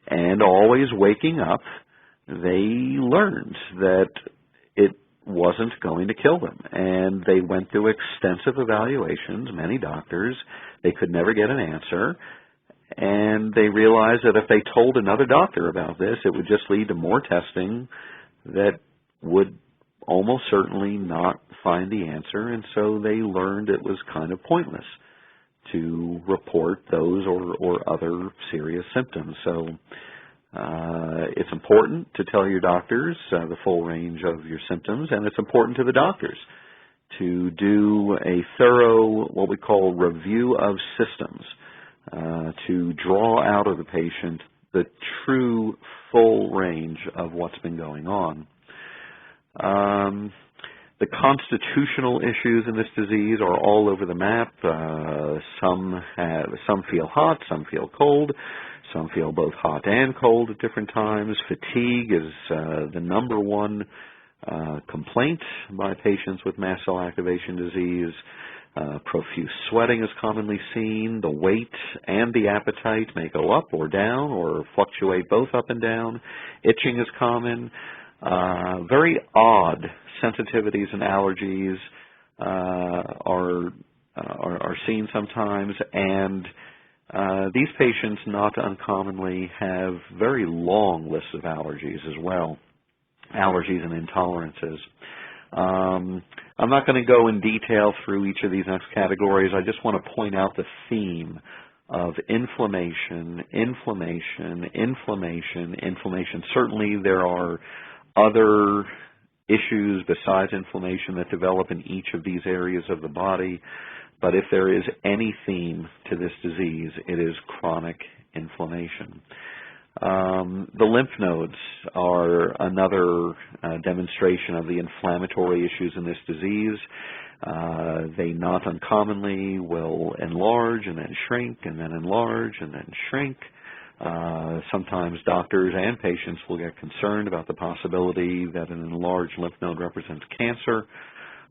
Speaker 1: and always waking up, they learned that it wasn't going to kill them, and they went through extensive evaluations, many doctors. They could never get an answer, and they realized that if they told another doctor about this, it would just lead to more testing that would almost certainly not find the answer, and so they learned it was kind of pointless to report those or other serious symptoms. So it's important to tell your doctors the full range of your symptoms, and it's important to the doctors to do a thorough, what we call review of systems, to draw out of the patient the true full range of what's been going on. The constitutional issues in this disease are all over the map. Some feel hot, some feel cold, some feel both hot and cold at different times. Fatigue is the number one complaint by patients with mast cell activation disease. Profuse sweating is commonly seen. The weight and the appetite may go up or down or fluctuate both up and down. Itching is common. Very odd sensitivities and allergies are seen sometimes, and these patients not uncommonly have very long lists of allergies as well, allergies and intolerances. I'm not going to go in detail through each of these next categories. I just want to point out the theme of inflammation, inflammation, inflammation, inflammation. Certainly there are other issues besides inflammation that develop in each of these areas of the body, but if there is any theme to this disease, it is chronic inflammation. The lymph nodes are another demonstration of the inflammatory issues in this disease. They not uncommonly will enlarge and then shrink and then enlarge and then shrink. Sometimes doctors and patients will get concerned about the possibility that an enlarged lymph node represents cancer.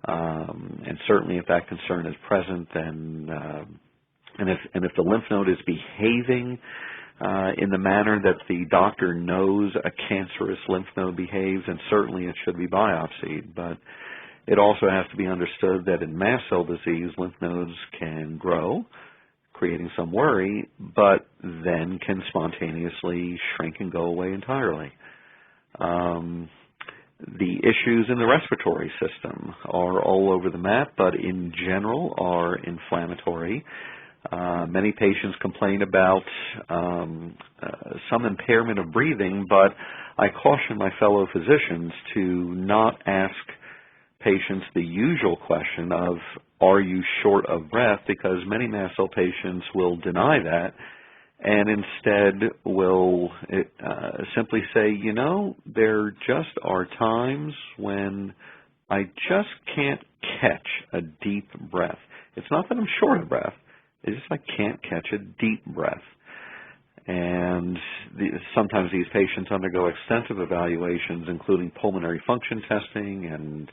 Speaker 1: And certainly if that concern is present, then and if the lymph node is behaving in the manner that the doctor knows a cancerous lymph node behaves, and certainly it should be biopsied. But it also has to be understood that in mast cell disease, lymph nodes can grow, creating some worry, but then can spontaneously shrink and go away entirely. The issues in the respiratory system are all over the map, but in general are inflammatory. Many patients complain about some impairment of breathing, but I caution my fellow physicians to not ask patients the usual question of, are you short of breath? Because many mast cell patients will deny that and instead will simply say, you know, there just are times when I just can't catch a deep breath. It's not that I'm short of breath. It's just I can't catch a deep breath. And sometimes these patients undergo extensive evaluations, including pulmonary function testing and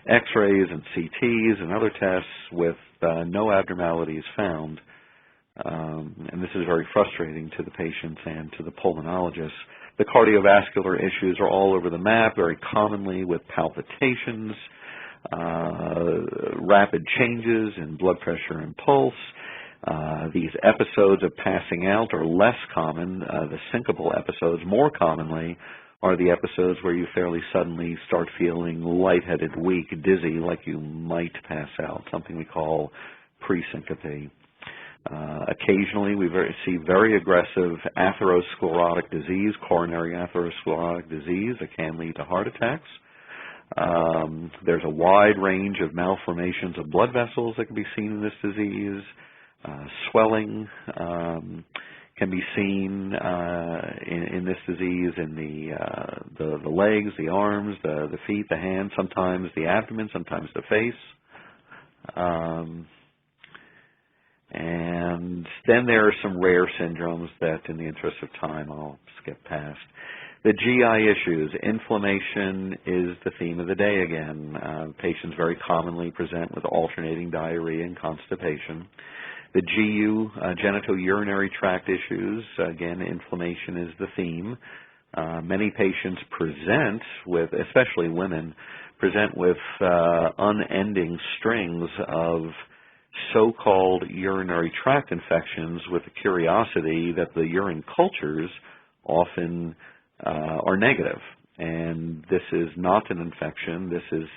Speaker 1: X-rays and CTs and other tests with no abnormalities found. And this is very frustrating to the patients and to the pulmonologists. The cardiovascular issues are all over the map, very commonly with palpitations, rapid changes in blood pressure and pulse. These episodes of passing out are less common. The syncopal episodes, more commonly, are the episodes where you fairly suddenly start feeling lightheaded, weak, dizzy, like you might pass out, something we call presyncope. Occasionally, we see very aggressive atherosclerotic disease, coronary atherosclerotic disease that can lead to heart attacks. There's a wide range of malformations of blood vessels that can be seen in this disease. Swelling can be seen in this disease in the legs, the arms, the feet, the hands, sometimes the abdomen, sometimes the face. And then there are some rare syndromes that, in the interest of time, I'll skip past. The GI issues, inflammation is the theme of the day again. Patients very commonly present with alternating diarrhea and constipation. The GU, genitourinary tract issues, again, inflammation is the theme. Many patients present with, especially women, present with unending strings of so-called urinary tract infections with the curiosity that the urine cultures often are negative. And this is not an infection. This is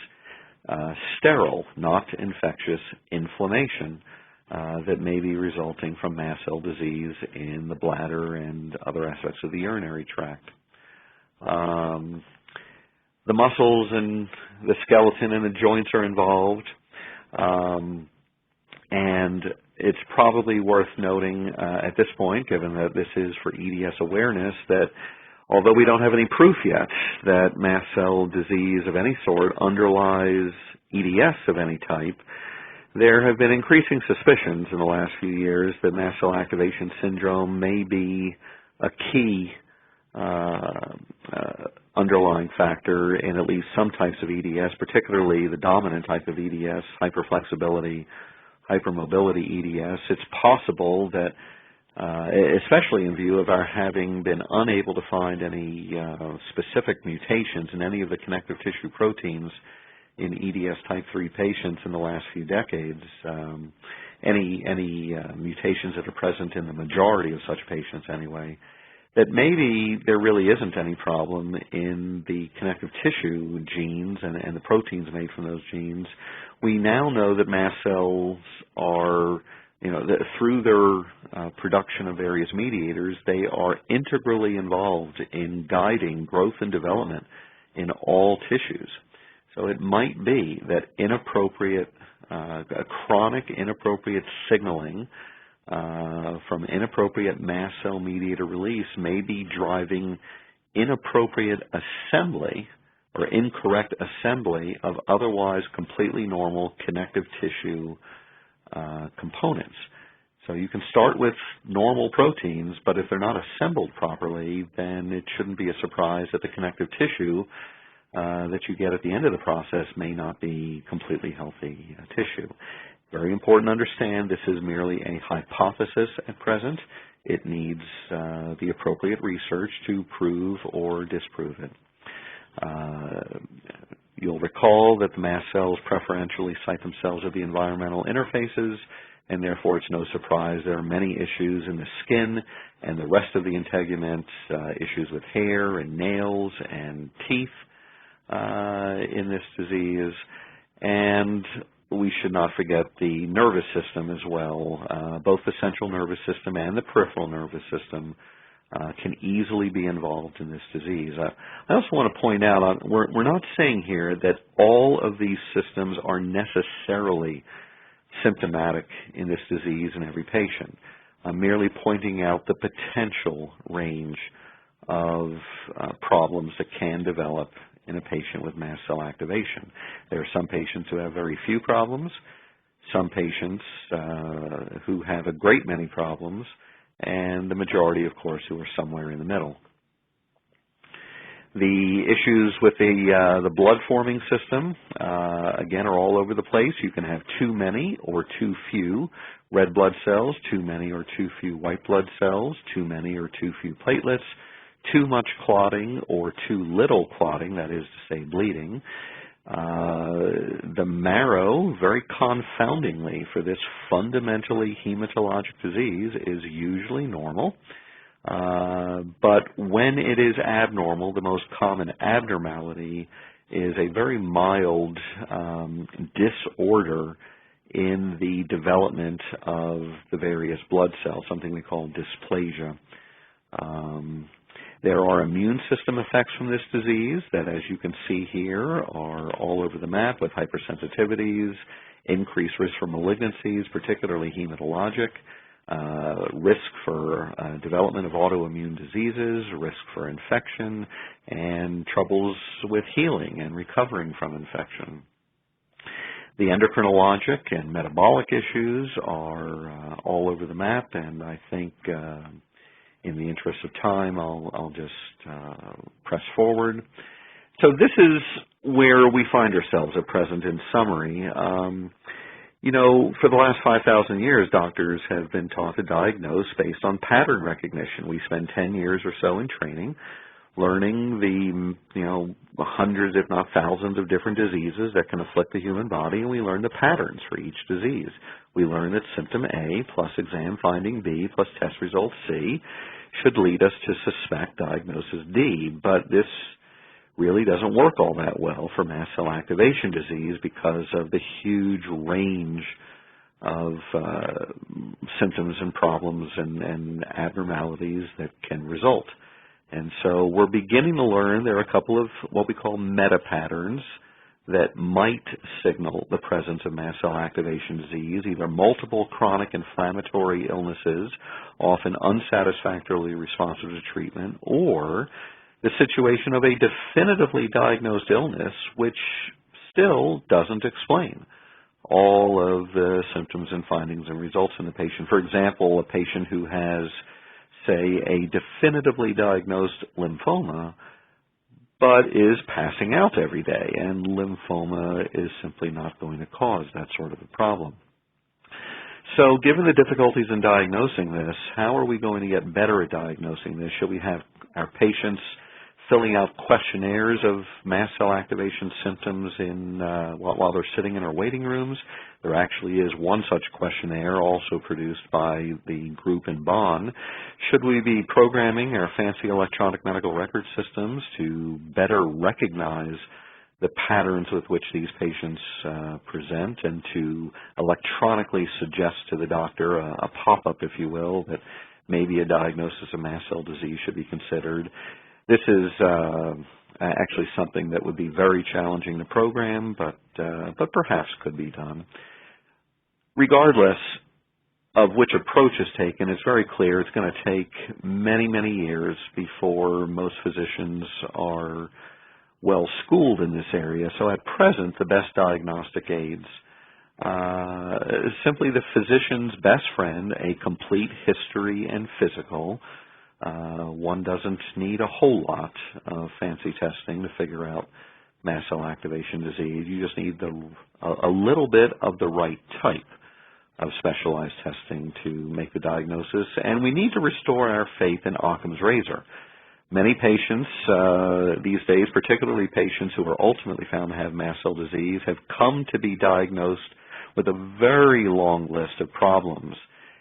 Speaker 1: sterile, not infectious inflammation that may be resulting from mast cell disease in the bladder and other aspects of the urinary tract. The muscles and the skeleton and the joints are involved. And it's probably worth noting at this point, given that this is for EDS awareness, that although we don't have any proof yet that mast cell disease of any sort underlies EDS of any type, there have been increasing suspicions in the last few years that mast cell activation syndrome may be a key underlying factor in at least some types of EDS, particularly the dominant type of EDS, hyperflexibility, hypermobility EDS. It's possible that, especially in view of our having been unable to find any specific mutations in any of the connective tissue proteins in EDS type 3 patients in the last few decades, any mutations that are present in the majority of such patients anyway, that maybe there really isn't any problem in the connective tissue genes and the proteins made from those genes. We now know that mast cells are through their production of various mediators, they are integrally involved in guiding growth and development in all tissues. So it might be that chronic inappropriate signaling from inappropriate mast cell mediator release may be driving inappropriate assembly or incorrect assembly of otherwise completely normal connective tissue components. So you can start with normal proteins, but if they're not assembled properly, then it shouldn't be a surprise that the connective tissue that you get at the end of the process may not be completely healthy tissue. Very important to understand this is merely a hypothesis at present. It needs the appropriate research to prove or disprove it. You'll recall that the mast cells preferentially site themselves at the environmental interfaces, and therefore it's no surprise there are many issues in the skin and the rest of the integument, issues with hair and nails and teeth in this disease. And we should not forget the nervous system as well. Both the central nervous system and the peripheral nervous system can easily be involved in this disease. I also want to point out, we're not saying here that all of these systems are necessarily symptomatic in this disease in every patient. I'm merely pointing out the potential range of problems that can develop in a patient with mast cell activation. There are some patients who have very few problems, some patients who have a great many problems, and the majority, of course, who are somewhere in the middle. The issues with the blood-forming system, again, are all over the place. You can have too many or too few red blood cells, too many or too few white blood cells, too many or too few platelets, too much clotting or too little clotting, that is to say bleeding. The marrow, very confoundingly for this fundamentally hematologic disease, is usually normal. But when it is abnormal, the most common abnormality is a very mild disorder in the development of the various blood cells, something we call dysplasia. There are immune system effects from this disease that, as you can see here, are all over the map with hypersensitivities, increased risk for malignancies, particularly hematologic, risk for development of autoimmune diseases, risk for infection, and troubles with healing and recovering from infection. The endocrinologic and metabolic issues are all over the map, and I think in the interest of time, I'll just press forward. So this is where we find ourselves at present in summary. For the last 5,000 years, doctors have been taught to diagnose based on pattern recognition. We spend 10 years or so in training, learning the, hundreds, if not thousands, of different diseases that can afflict the human body, and we learn the patterns for each disease. We learn that symptom A plus exam finding B plus test result C should lead us to suspect diagnosis D, but this really doesn't work all that well for mast cell activation disease because of the huge range of symptoms and problems and abnormalities that can result. And so we're beginning to learn there are a couple of what we call meta-patterns that might signal the presence of mast cell activation disease, either multiple chronic inflammatory illnesses, often unsatisfactorily responsive to treatment, or the situation of a definitively diagnosed illness which still doesn't explain all of the symptoms and findings and results in the patient. For example, a patient who has, say, a definitively diagnosed lymphoma but is passing out every day, and lymphoma is simply not going to cause that sort of a problem. So given the difficulties in diagnosing this, how are we going to get better at diagnosing this? Should we have our patients filling out questionnaires of mast cell activation symptoms while they're sitting in our waiting rooms? There actually is one such questionnaire also produced by the group in Bonn. Should we be programming our fancy electronic medical record systems to better recognize the patterns with which these patients present, and to electronically suggest to the doctor a pop-up, if you will, that maybe a diagnosis of mast cell disease should be considered. This is actually something that would be very challenging to program, but perhaps could be done. Regardless of which approach is taken, it's very clear it's going to take many, many years before most physicians are well schooled in this area. So at present, the best diagnostic aids is simply the physician's best friend, a complete history and physical. One doesn't need a whole lot of fancy testing to figure out mast cell activation disease. You just need a little bit of the right type of specialized testing to make the diagnosis. And we need to restore our faith in Occam's razor. Many patients these days, particularly patients who are ultimately found to have mast cell disease, have come to be diagnosed with a very long list of problems.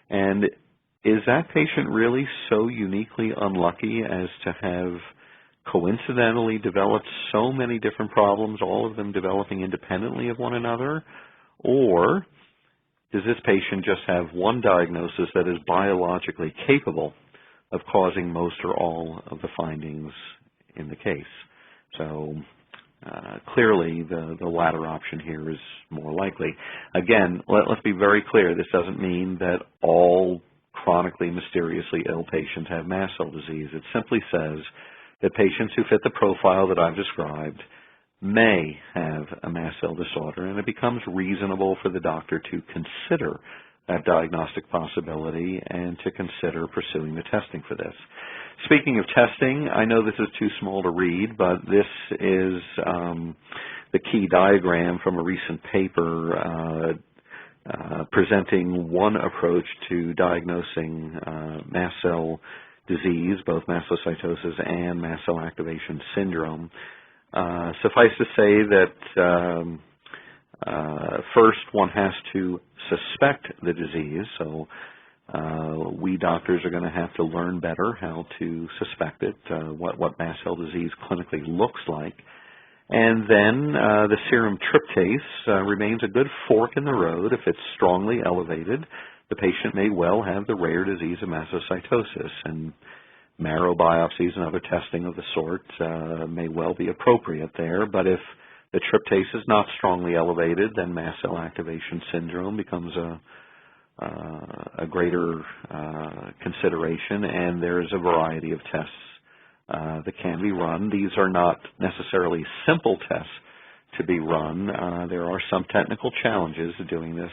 Speaker 1: And is that patient really so uniquely unlucky as to have coincidentally developed so many different problems, all of them developing independently of one another? Or does this patient just have one diagnosis that is biologically capable of causing most or all of the findings in the case? So clearly the latter option here is more likely. Again, let's be very clear. This doesn't mean that all chronically mysteriously ill patients have mast cell disease. It simply says that patients who fit the profile that I've described may have a mast cell disorder, and it becomes reasonable for the doctor to consider that diagnostic possibility and to consider pursuing the testing for this. Speaking of testing, I know this is too small to read, but this is the key diagram from a recent paper presenting one approach to diagnosing mast cell disease, both mastocytosis and mast cell activation syndrome. Suffice to say that first one has to suspect the disease, so we doctors are going to have to learn better how to suspect it, what mast cell disease clinically looks like. And then the serum tryptase remains a good fork in the road. If it's strongly elevated, the patient may well have the rare disease of mastocytosis, and marrow biopsies and other testing of the sort may well be appropriate there. But if the tryptase is not strongly elevated, then mast cell activation syndrome becomes a greater consideration, and there's a variety of tests that can be run. These are not necessarily simple tests to be run. There are some technical challenges to doing this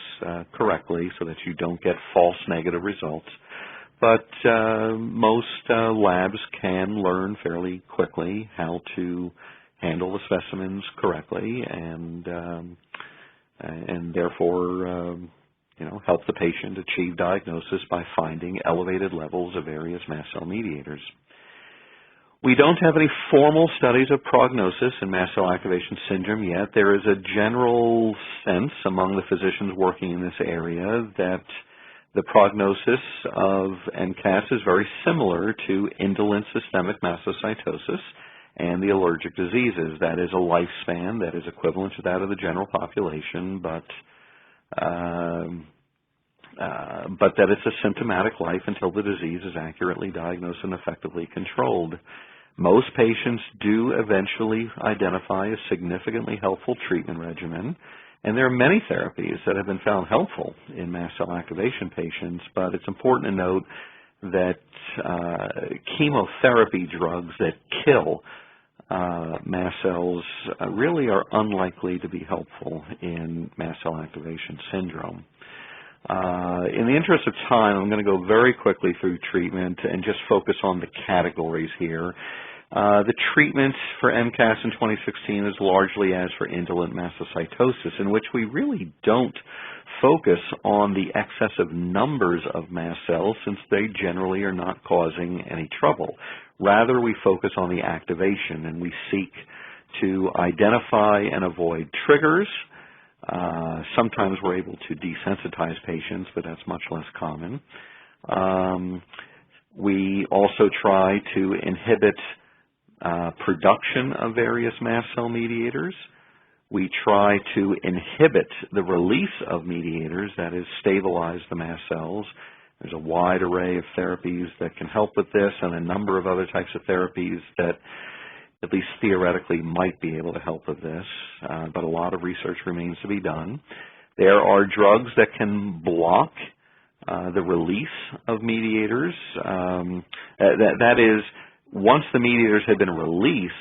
Speaker 1: correctly so that you don't get false negative results. But most labs can learn fairly quickly how to handle the specimens correctly, and therefore help the patient achieve diagnosis by finding elevated levels of various mast cell mediators. We don't have any formal studies of prognosis in mast cell activation syndrome yet. There is a general sense among the physicians working in this area that the prognosis of MCAS is very similar to indolent systemic mastocytosis and the allergic diseases. That is a lifespan that is equivalent to that of the general population, but that it's a symptomatic life until the disease is accurately diagnosed and effectively controlled. Most patients do eventually identify a significantly helpful treatment regimen, and there are many therapies that have been found helpful in mast cell activation patients, but it's important to note that chemotherapy drugs that kill mast cells really are unlikely to be helpful in mast cell activation syndrome. In the interest of time, I'm going to go very quickly through treatment and just focus on the categories here. The treatment for MCAS in 2016 is largely as for indolent mastocytosis, in which we really don't focus on the excessive numbers of mast cells, since they generally are not causing any trouble. Rather, we focus on the activation, and we seek to identify and avoid triggers. Sometimes we're able to desensitize patients, but that's much less common. We also try to inhibit production of various mast cell mediators. We try to inhibit the release of mediators, that is, stabilize the mast cells. There's a wide array of therapies that can help with this, and a number of other types of therapies that at least theoretically might be able to help with this, but a lot of research remains to be done. There are drugs that can block the release of mediators. That is, once the mediators have been released,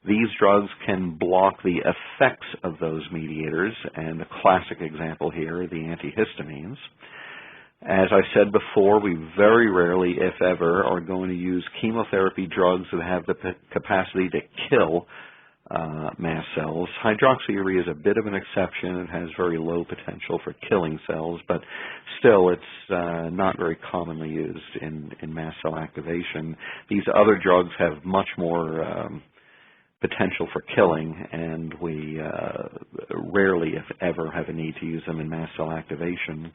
Speaker 1: these drugs can block the effects of those mediators, and the classic example here are the antihistamines. As I said before, we very rarely, if ever, are going to use chemotherapy drugs that have the capacity to kill mast cells. Hydroxyurea is a bit of an exception. It has very low potential for killing cells, but still it's not very commonly used in mast cell activation. These other drugs have much more potential for killing, and we rarely, if ever, have a need to use them in mast cell activation.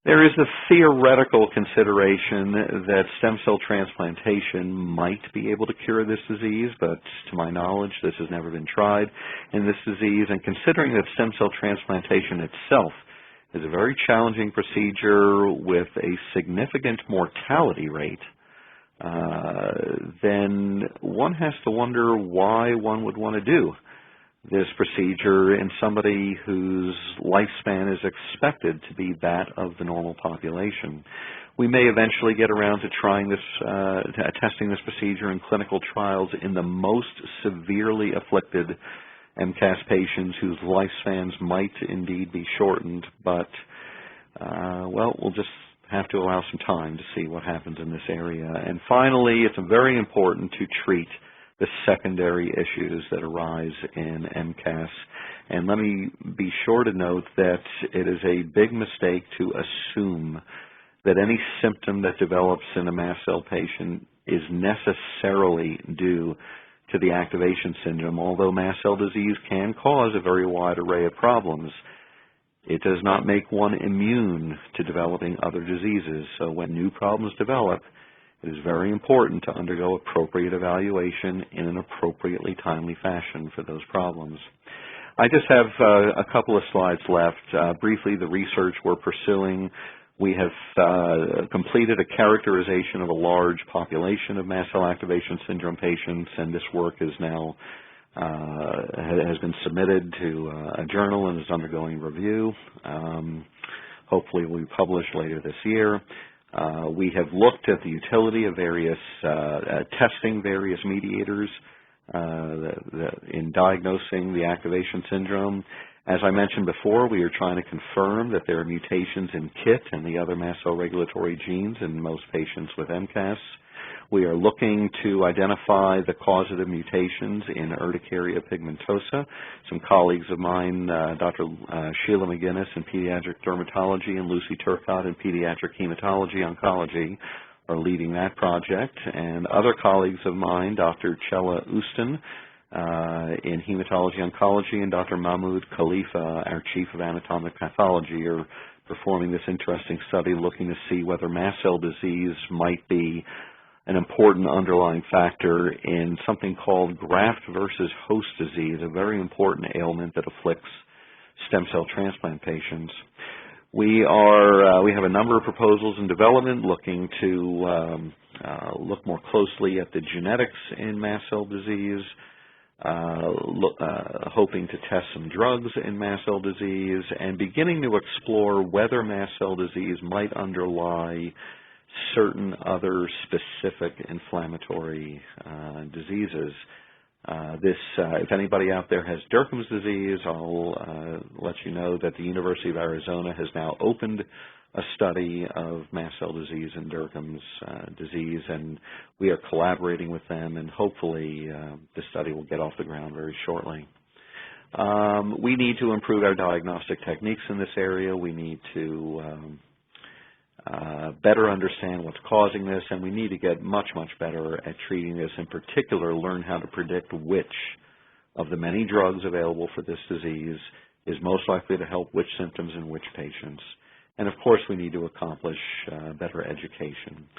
Speaker 1: There is the theoretical consideration that stem cell transplantation might be able to cure this disease, but to my knowledge, this has never been tried in this disease. And considering that stem cell transplantation itself is a very challenging procedure with a significant mortality rate, then one has to wonder why one would want to do this procedure in somebody whose lifespan is expected to be that of the normal population. We may eventually get around to trying this, testing this procedure in clinical trials in the most severely afflicted MCAS patients whose lifespans might indeed be shortened, but, well, we'll just have to allow some time to see what happens in this area. And finally, it's very important to treat the secondary issues that arise in MCAS. And let me be sure to note that it is a big mistake to assume that any symptom that develops in a mast cell patient is necessarily due to the activation syndrome. Although mast cell disease can cause a very wide array of problems, it does not make one immune to developing other diseases. So when new problems develop, it is very important to undergo appropriate evaluation in an appropriately timely fashion for those problems. I just have a couple of slides left. Briefly, the research we're pursuing. We have completed a characterization of a large population of mast cell activation syndrome patients, and this work is now has been submitted to a journal and is undergoing review. Hopefully, will be published later this year. We have looked at the utility of various testing various mediators in diagnosing the activation syndrome. As I mentioned before, we are trying to confirm that there are mutations in KIT and the other mast cell regulatory genes in most patients with MCAS. We are looking to identify the causative mutations in urticaria pigmentosa. Some colleagues of mine, Dr. Sheila McGinnis in pediatric dermatology and Lucy Turcott in pediatric hematology oncology, are leading that project. And other colleagues of mine, Dr. Chella Uston in hematology oncology and Dr. Mahmoud Khalifa, our chief of anatomic pathology, are performing this interesting study looking to see whether mast cell disease might be an important underlying factor in something called graft versus host disease, a very important ailment that afflicts stem cell transplant patients. We have a number of proposals in development looking to look more closely at the genetics in mast cell disease, hoping to test some drugs in mast cell disease, and beginning to explore whether mast cell disease might underlie certain other specific inflammatory diseases. If anybody out there has Derkham's disease, I'll let you know that the University of Arizona has now opened a study of mast cell disease and Derkham's disease, and we are collaborating with them, and hopefully the study will get off the ground very shortly. We need to improve our diagnostic techniques in this area. We need to better understand what's causing this, and we need to get much, much better at treating this. In particular, learn how to predict which of the many drugs available for this disease is most likely to help which symptoms in which patients. And of course, we need to accomplish better education.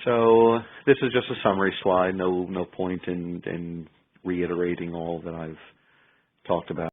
Speaker 1: So this is just a summary slide. No point in reiterating all that I've talked about.